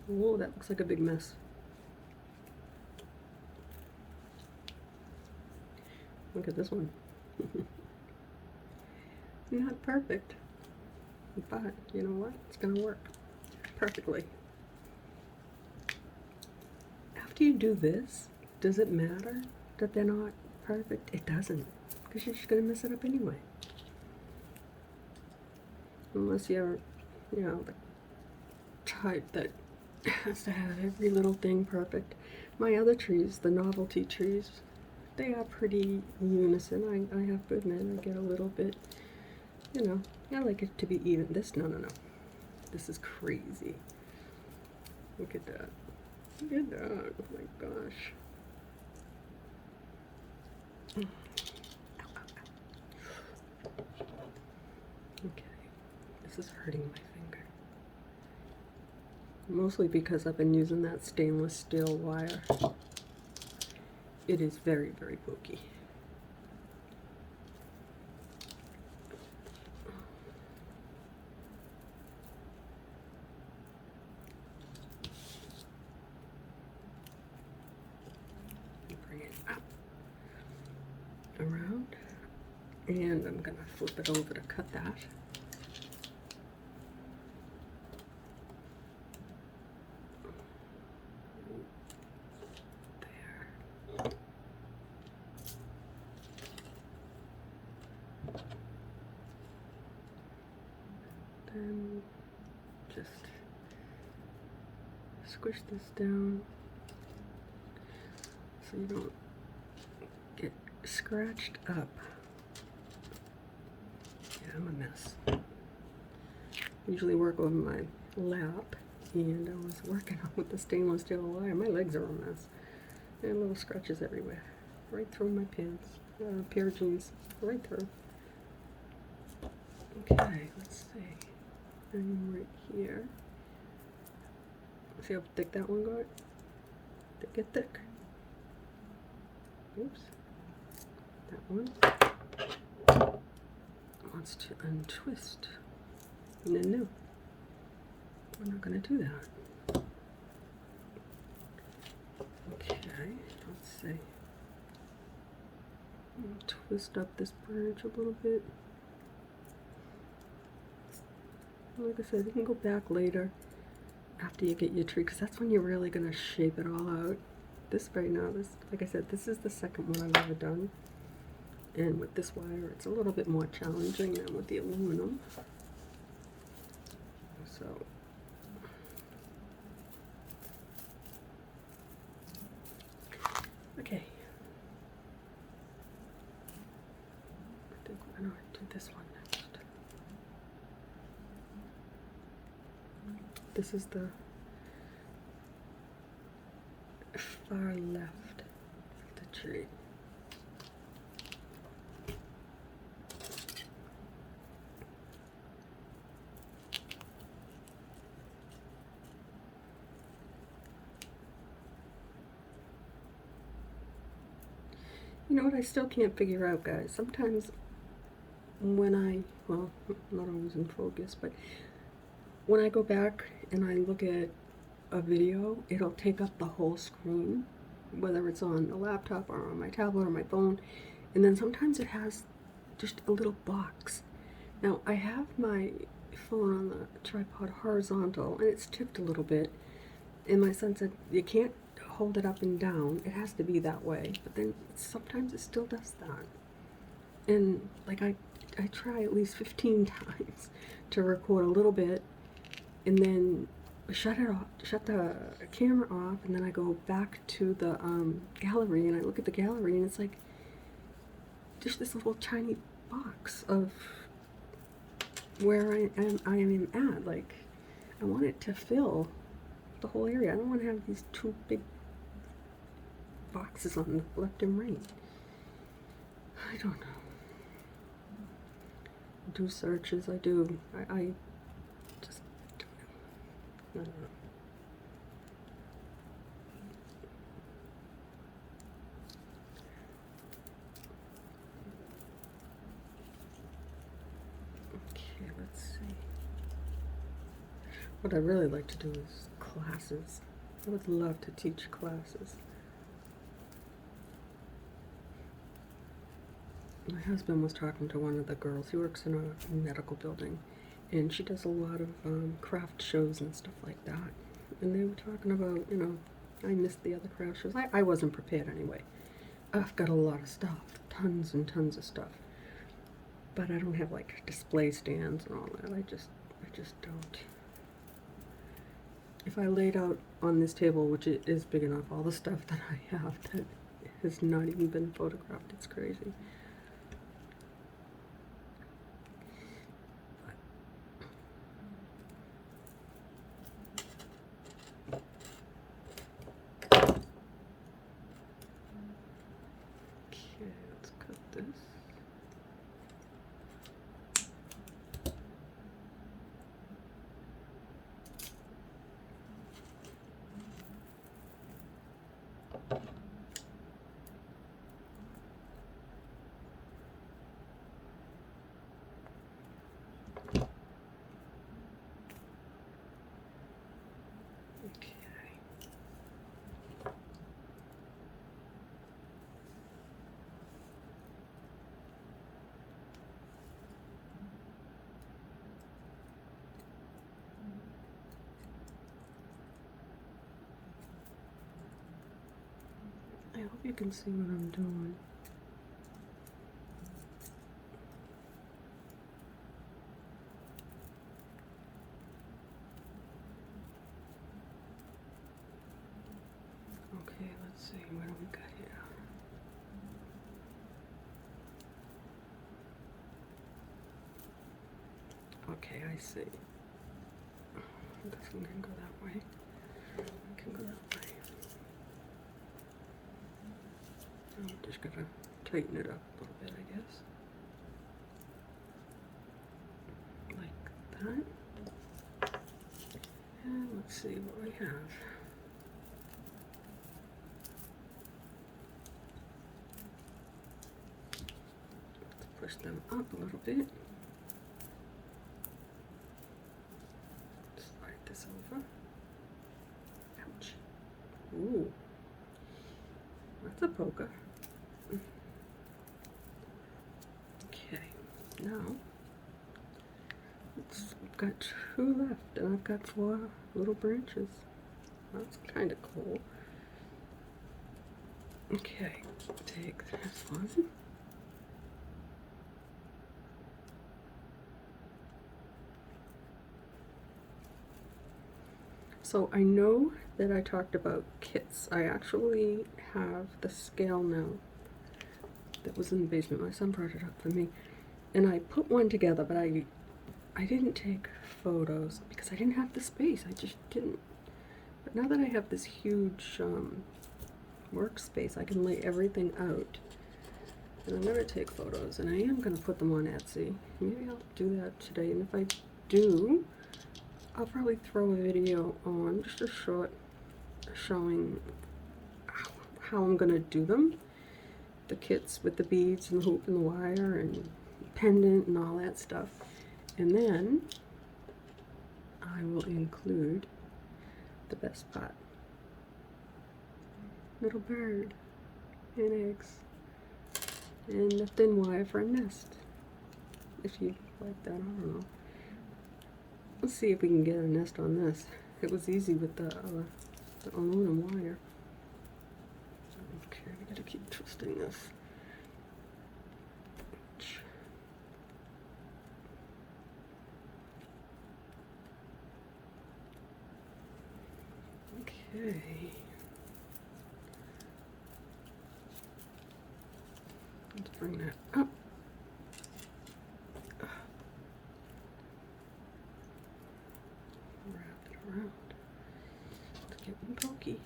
Whoa, that looks like a big mess. Look at this one. Not perfect, but you know what? It's gonna work perfectly. After you do this, does it matter that they're not perfect? It doesn't, because you're just gonna mess it up anyway. Unless you're, you know, the type that has to have every little thing perfect. My other trees, the novelty trees, they are pretty unison. I have to admit, I get a little bit, you know, I like it to be even. This, no. This is crazy. Look at that. Look at that. Oh my gosh. Okay. This is hurting my finger. Mostly because I've been using that stainless steel wire. It is very, very pokey. Bring it up, around, and I'm gonna flip it over to cut that. Then just squish this down so you don't get scratched up. Yeah, I'm a mess. I usually work on my lap, and I was working on with the stainless steel wire. My legs are a mess. And little scratches everywhere. Right through my pants. Pair of jeans. Right through. Okay, let's see. And right here. See how thick that one got? Thick it thick. Oops. That one. wants to untwist. And then no, we're not going to do that. Okay, let's see. Twist up this branch a little bit. Like I said, you can go back later after you get your tree, because that's when you're really going to shape it all out. This right now, this, like I said, this is the second one I've ever done. And with this wire, it's a little bit more challenging than with the aluminum. So, okay. I think we're going to do this one next. This is the far left of the tree. You know what I still can't figure out, guys? Sometimes when well, not always in focus, but when I go back and I look at a video, it'll take up the whole screen, whether it's on the laptop or on my tablet or my phone, and then sometimes it has just a little box. Now, I have my phone on the tripod horizontal, and it's tipped a little bit, and my son said, you can't hold it up and down, it has to be that way, but then sometimes it still does that. And like I try at least 15 times to record a little bit, and then shut it off, shut the camera off, and then I go back to the gallery, and I look at the gallery, and it's like just this little tiny box of where I am at. Like, I want it to fill the whole area. I don't want to have these two big boxes on the left and right. I don't know. Do searches, I do. I just don't know. I don't know. Okay, let's see. What I really like to do is classes. I would love to teach classes. My husband was talking to one of the girls. He works in a medical building, and she does a lot of craft shows and stuff like that. And they were talking about, you know, I missed the other craft shows. I wasn't prepared anyway. I've got a lot of stuff, tons and tons of stuff, but I don't have like display stands and all that. I just don't. If I laid out on this table, which it is big enough, all the stuff that I have that has not even been photographed, it's crazy. I hope you can see what I'm doing. Okay, let's see, what do we got here? Okay, I see. This one can go that way. It can go that way. I'm just gonna tighten it up a little bit, I guess. Like that. And let's see what we have. Let's push them up a little bit. a polka. Okay, now I've got 2 left, and I've got 4 little branches. That's kind of cool. Okay, take this one. So I know that I talked about kits. I actually have the scale now that was in the basement. My son brought it up for me. And I put one together, but I didn't take photos because I didn't have the space. I just didn't. But now that I have this huge workspace, I can lay everything out. And I'm going to take photos, and I am going to put them on Etsy. Maybe I'll do that today, and if I do, I'll probably throw a video on, just a short, showing how I'm going to do them. The kits with the beads and the hoop and the wire and pendant and all that stuff. And then I will include the best part. Little bird and eggs. And the thin wire for a nest. If you like that, I don't know. Let's see if we can get a nest on this. It was easy with the aluminum wire. Okay, we gotta keep twisting this. Okay. Let's bring that up. Wrap it around. Let's get one pokey.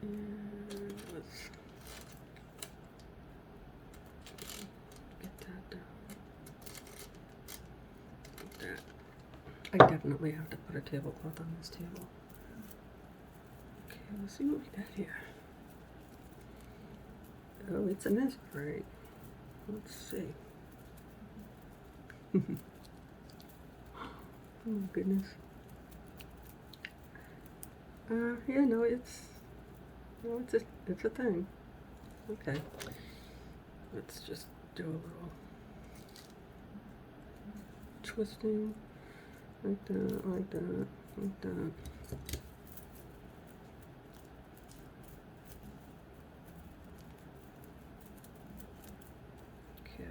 And let's get that down. Like that. I definitely have to put a tablecloth on this table. Okay, let's see what we got here. Oh, it's a nest, right? Let's see. Oh goodness. Yeah, no, it's a thing. Okay. Let's just do a little twisting, like that, like that, like that. Okay.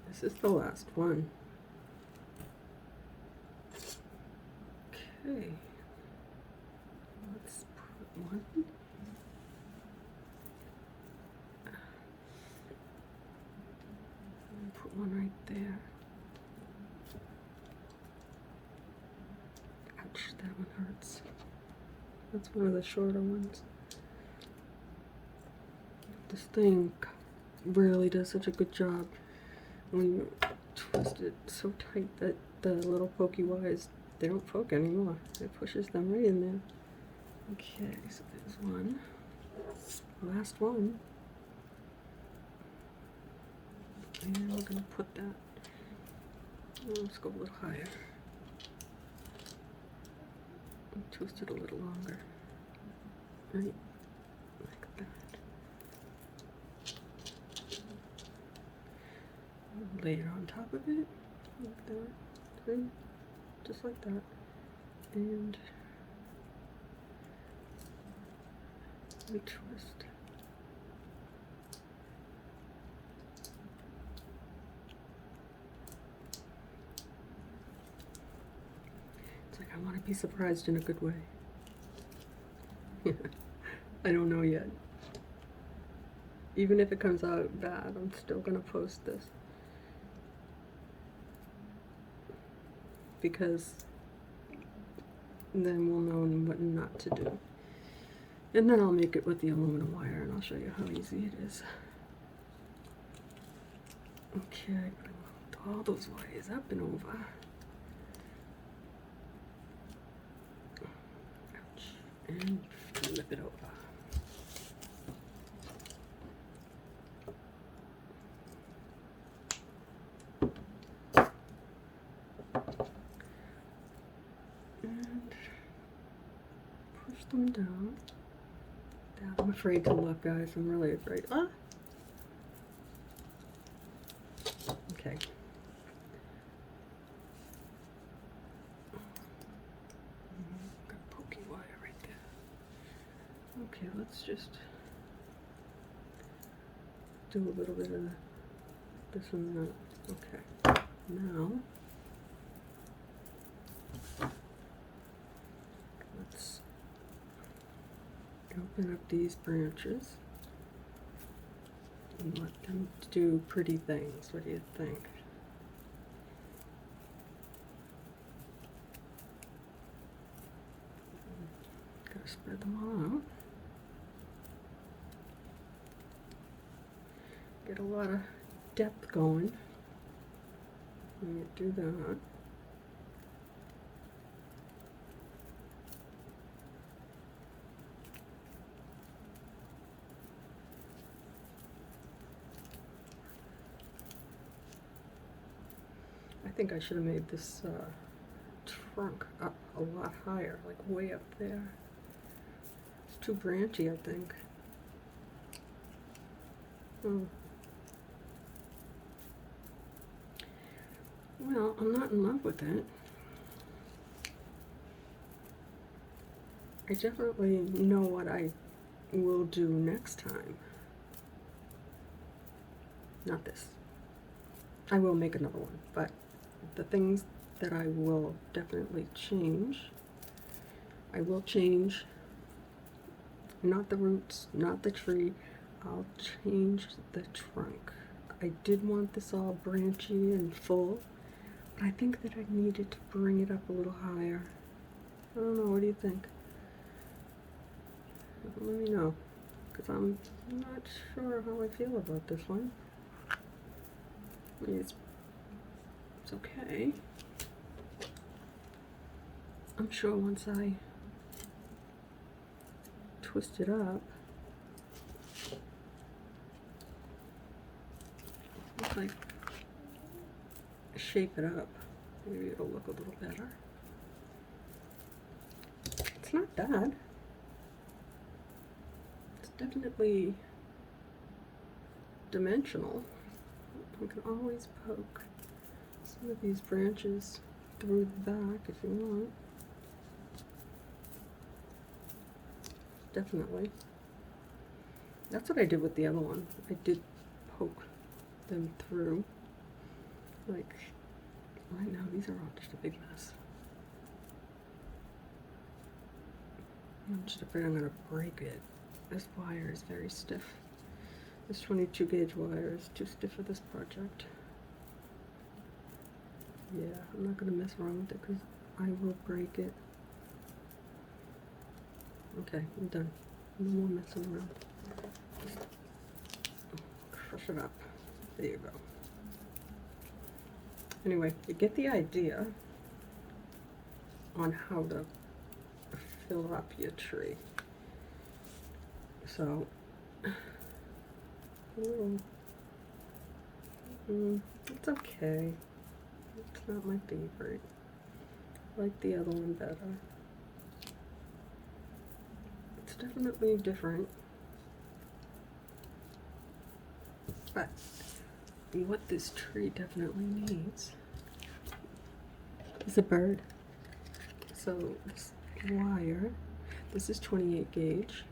This is the last one. Okay. Let's put one. And put one right there. Ouch, that one hurts. That's one of the shorter ones. This thing really does such a good job when you twist it so tight that the little pokey wires, they don't poke anymore. It pushes them right in there. Okay, so there's one. Last one. And we're going to put that, let's go a little higher. And twist it a little longer. Right, like that. Lay it on top of it, like that. See? Just like that. And we twist. It's like I want to be surprised in a good way. I don't know yet. Even if it comes out bad, I'm still gonna post this. Because and then we'll know what not to do. And then I'll make it with the aluminum wire, and I'll show you how easy it is. Okay, put all those wires up and over. Ouch. And flip it over. And push them down. I'm afraid to look, guys. I'm really afraid. Ah! Okay. Got a pokey wire right there. Okay, let's just do a little bit of this and that. Okay. Now, let's open up these branches and let them do pretty things. What do you think? Gotta spread them all out. Get a lot of depth going when you do that. I think I should have made this trunk up a lot higher, like way up there. It's too branchy, I think. Well, I'm not in love with it. I definitely know what I will do next time. Not this. I will make another one, but the things that I will definitely change, I will change not the roots, not the tree, I'll change the trunk. I did want this all branchy and full, but I think that I needed to bring it up a little higher. I don't know, what do you think? Let me know, because I'm not sure how I feel about this one. I mean, it's okay. I'm sure once I twist it up, if I shape it up, maybe it'll look a little better. It's not bad. It's definitely dimensional. You can always poke some of these branches through the back if you want. Definitely. That's what I did with the other one. I did poke them through. Like, right now these are all just a big mess. I'm just afraid I'm going to break it. This wire is very stiff. This 22 gauge wire is too stiff for this project. Yeah, I'm not going to mess around with it because I will break it. Okay, I'm done. No more messing around. Just crush it up. There you go. Anyway, you get the idea on how to fill up your tree. So, it's okay. It's not my favorite. I like the other one better. It's definitely different. But what this tree definitely needs is a bird. So this wire, this is 28 gauge,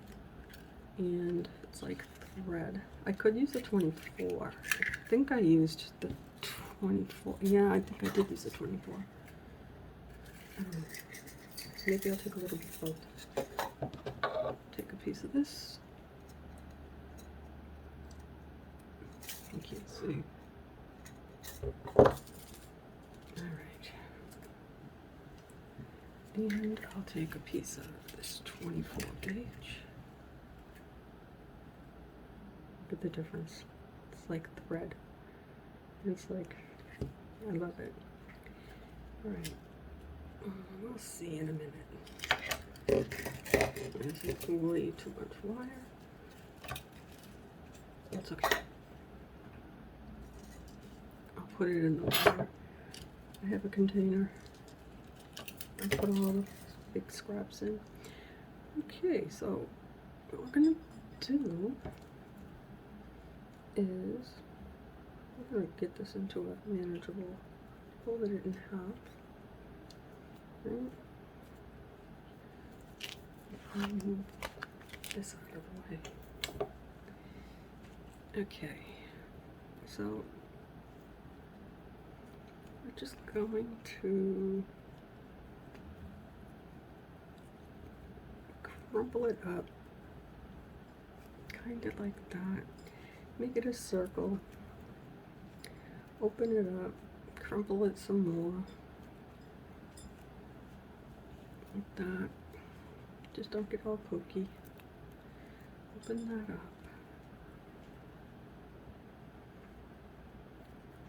and it's like thread. I could use the 24. I think I used the 24. Yeah, I think I did use the 24. I don't know. Maybe I'll take a little bit of both. Take a piece of this. You can't see. Alright. And I'll take a piece of this 24 gauge. Look at the difference. It's like thread. It's like, I love it. All right, we'll see in a minute. This is way too much wire. That's okay. I'll put it in the wire. I have a container. I put all the big scraps in. Okay, so what we're gonna do is we're gonna get this into a manageable, fold it in half. Right? I'll move this out of the way. Okay, so we're just going to crumple it up, kind of like that. Make it a circle. Open it up, crumple it some more. Like that. Just don't get all pokey. Open that up.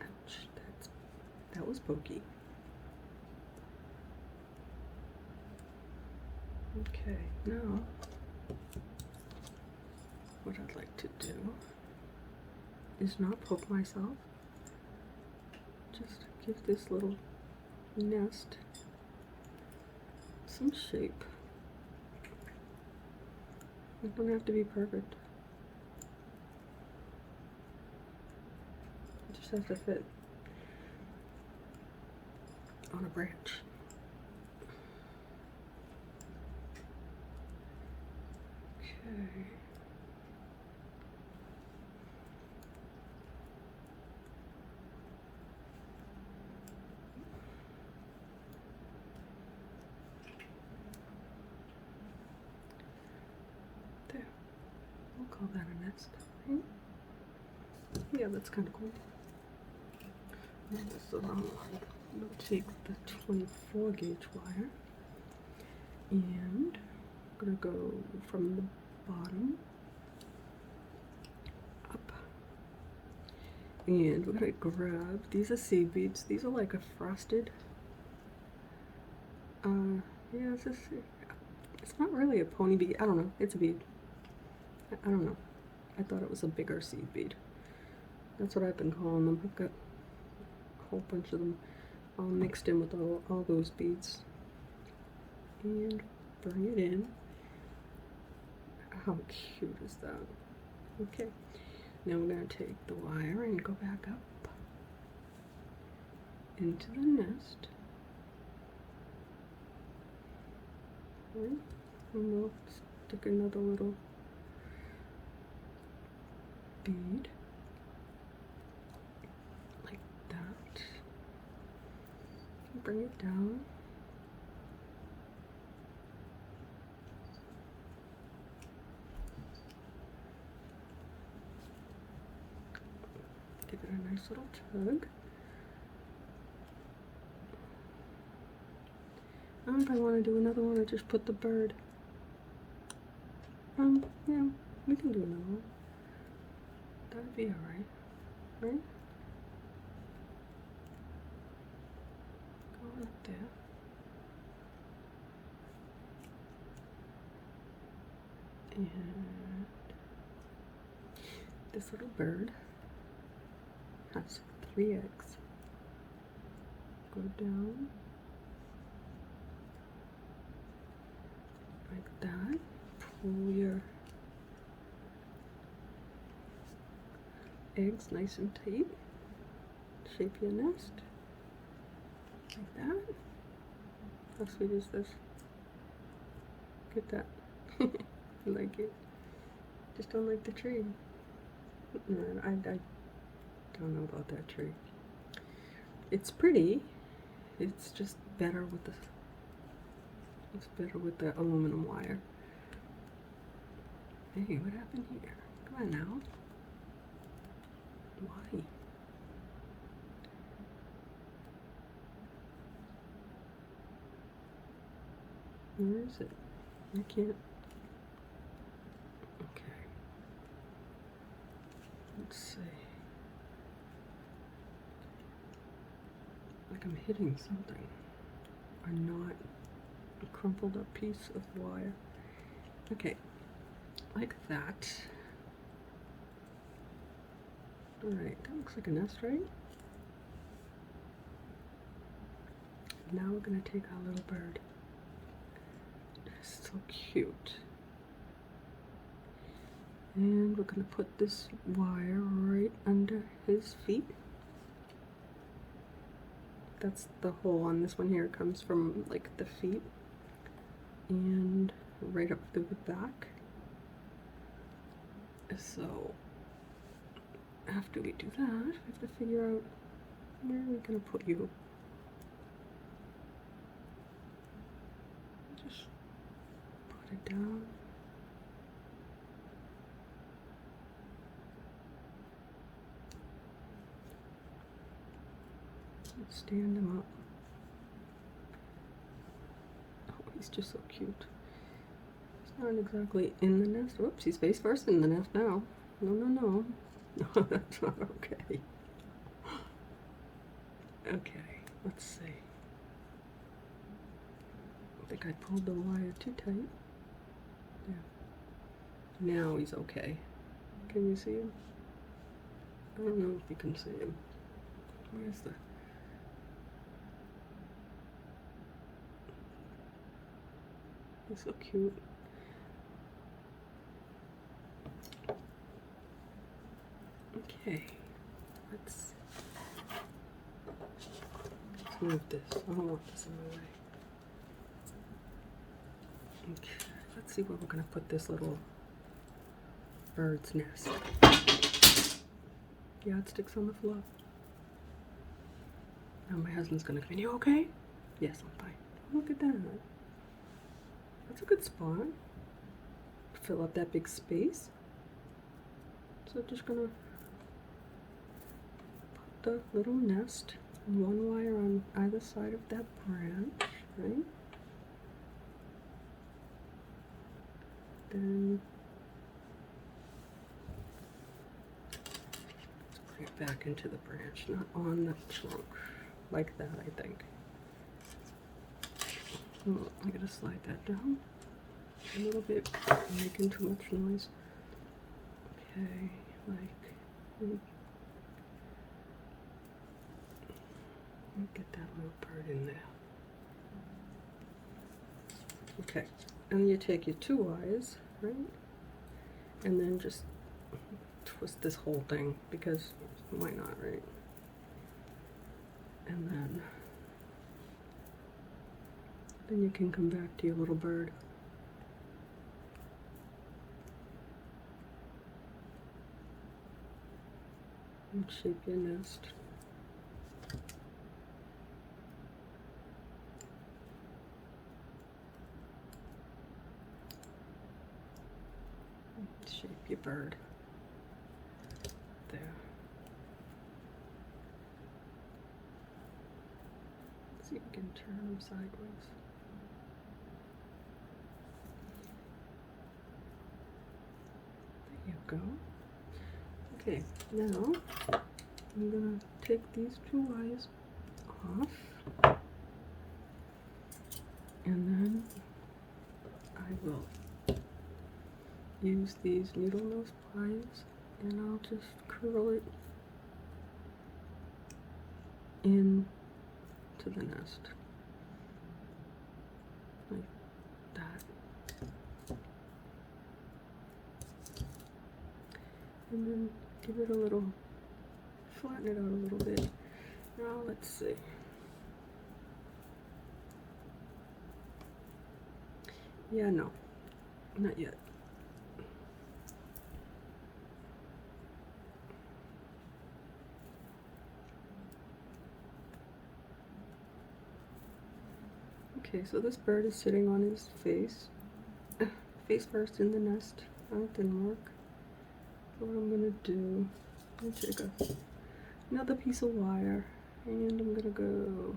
Ouch, that was pokey. Okay, now what I'd like to do is not poke myself. Just give this little nest some shape. It don't have to be perfect. It just has to fit on a branch. Okay. There. We'll call that a nest. Right? Yeah, that's kind of cool. So I'm going to take the 24 gauge wire and I'm going to go from the bottom up, and we're going to grab, these are seed beads. These are like a frosted, yeah, it's not really a pony bead. I don't know, it's a bead. I don't know. I thought it was a bigger seed bead. That's what I've been calling them. I've got a whole bunch of them all mixed in with all those beads. And bring it in. How cute is that? Okay, now we're going to take the wire and go back up into the nest. Okay. And we'll stick another little bead like that. Bring it down. Give it a nice little tug. If I want to do another one, I just put the bird. Yeah, we can do another one. That'd be alright, right? Go up there. And this little bird has 3 eggs. Go down like that. Pull your eggs nice and tight. Shape your nest like that. How sweet is this? Get that. I like it. Just don't like the tree. No, I don't know about that tree. It's pretty. It's just better with the. It's better with the aluminum wire. Hey, what happened here? Come on now. Why? Where is it? I can't. Okay. Let's see. Like I'm hitting something. A knot. A crumpled up piece of wire. Okay. Like that. Alright, that looks like a nest, right? Now we're going to take our little bird. It's so cute. And we're going to put this wire right under his feet. That's the hole on this one here. It comes from like the feet and right up through the back. So after we do that, we have to figure out where we're going to put you. Just put it down. Stand him up. Oh, he's just so cute. He's not exactly in the nest. Whoops, he's face first in the nest now. No, no, no. No, that's not okay. Okay, let's see. I think I pulled the wire too tight. Yeah. Now he's okay. Can you see him? I don't know if you can see him. Where's the... He's so cute. Okay, let's move this. I don't want this in my way. Okay, let's see where we're going to put this little bird's nest. Yeah, it sticks on the floor. Now my husband's going to come in. You okay? Yes, I'm fine. Look at that. That's a good spot. Fill up that big space. So just going to the little nest and one wire on either side of that branch, right? Then let's bring it back into the branch, not on the trunk, like that, I think. Oh, I gotta slide that down a little bit, I'm making too much noise. Okay, like. Get that little bird in there. Okay, and you take your two wires, right? And then just twist this whole thing, because why not, right? And then you can come back to your little bird. And shape your nest. Shape your bird. There. Let's see if we can turn them sideways. There you go. Okay, now I'm gonna take these two wires off, and then I will use these needle nose pliers, and I'll just curl it in to the nest like that, and then give it a little, flatten it out a little bit. Now let's see. Yeah, no, not yet. Okay, so this bird is sitting on his face, face first in the nest. That didn't work. So what I'm gonna do, I'm gonna take another piece of wire, and I'm gonna go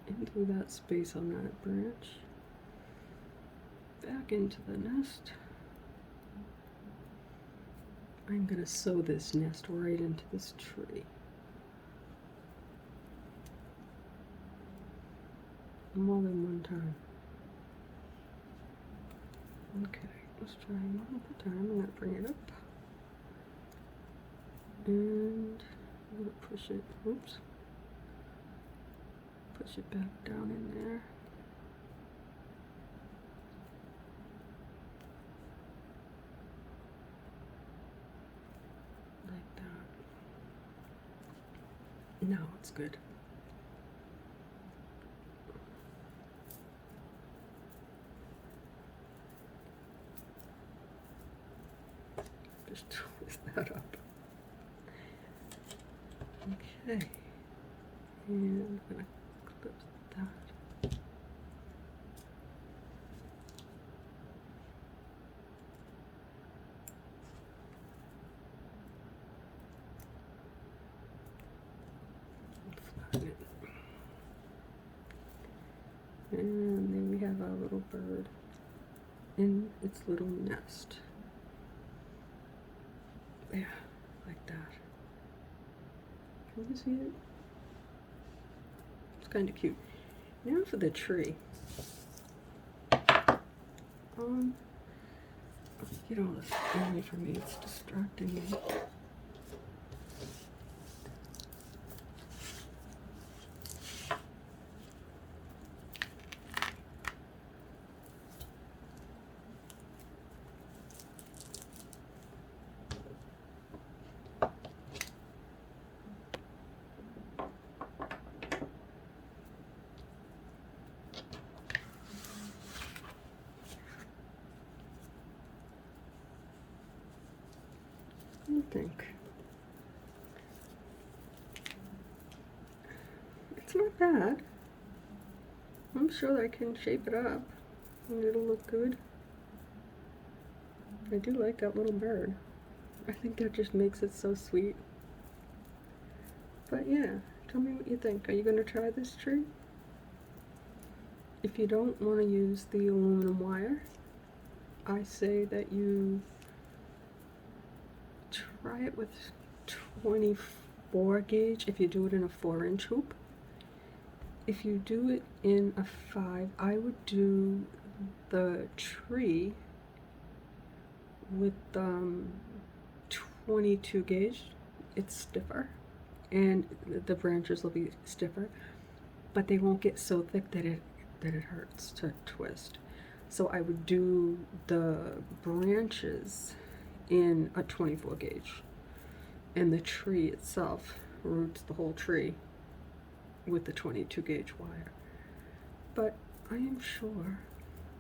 into that space on that branch, back into the nest. I'm going to sew this nest right into this tree. More than one time. Okay, let's try one at a time. I'm going to bring it up. And I'm going to push it, oops. Push it back down in there. Like that. Now it's good. Just twist that up. Okay. And I'm going to clip that. Flatten it. And then we have our little bird in its little nest. Yeah, like that. Can you see it? It's kind of cute. Now for the tree. Get all this away from me, it's distracting me. I think it's not bad. I'm sure I can shape it up and it'll look good. I do like that little bird. I think that just makes it so sweet. But yeah, tell me what you think. Are you going to try this tree? If you don't want to use the aluminum wire, I say that you try it with 24 gauge if you do it in a 4-inch hoop. If you do it in a 5, I would do the tree with 22 gauge. It's stiffer and the branches will be stiffer, but they won't get so thick that it hurts to twist. So I would do the branches in a 24 gauge and the tree itself, roots the whole tree, with the 22 gauge wire. But I am sure,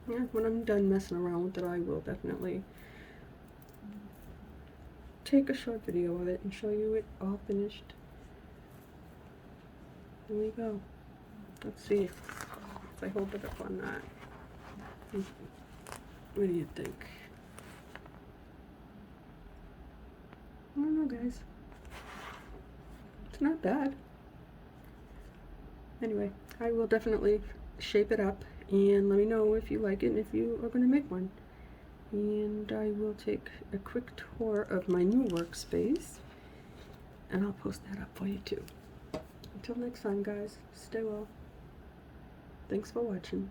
yeah, when I'm done messing around with it, I will definitely take a short video of it and show you it all finished. There we go. Let's see if I hold it up on that. What do you think? I don't know, guys. It's not bad. Anyway, I will definitely shape it up and let me know if you like it and if you are going to make one. And I will take a quick tour of my new workspace and I'll post that up for you too. Until next time, guys, stay well. Thanks for watching.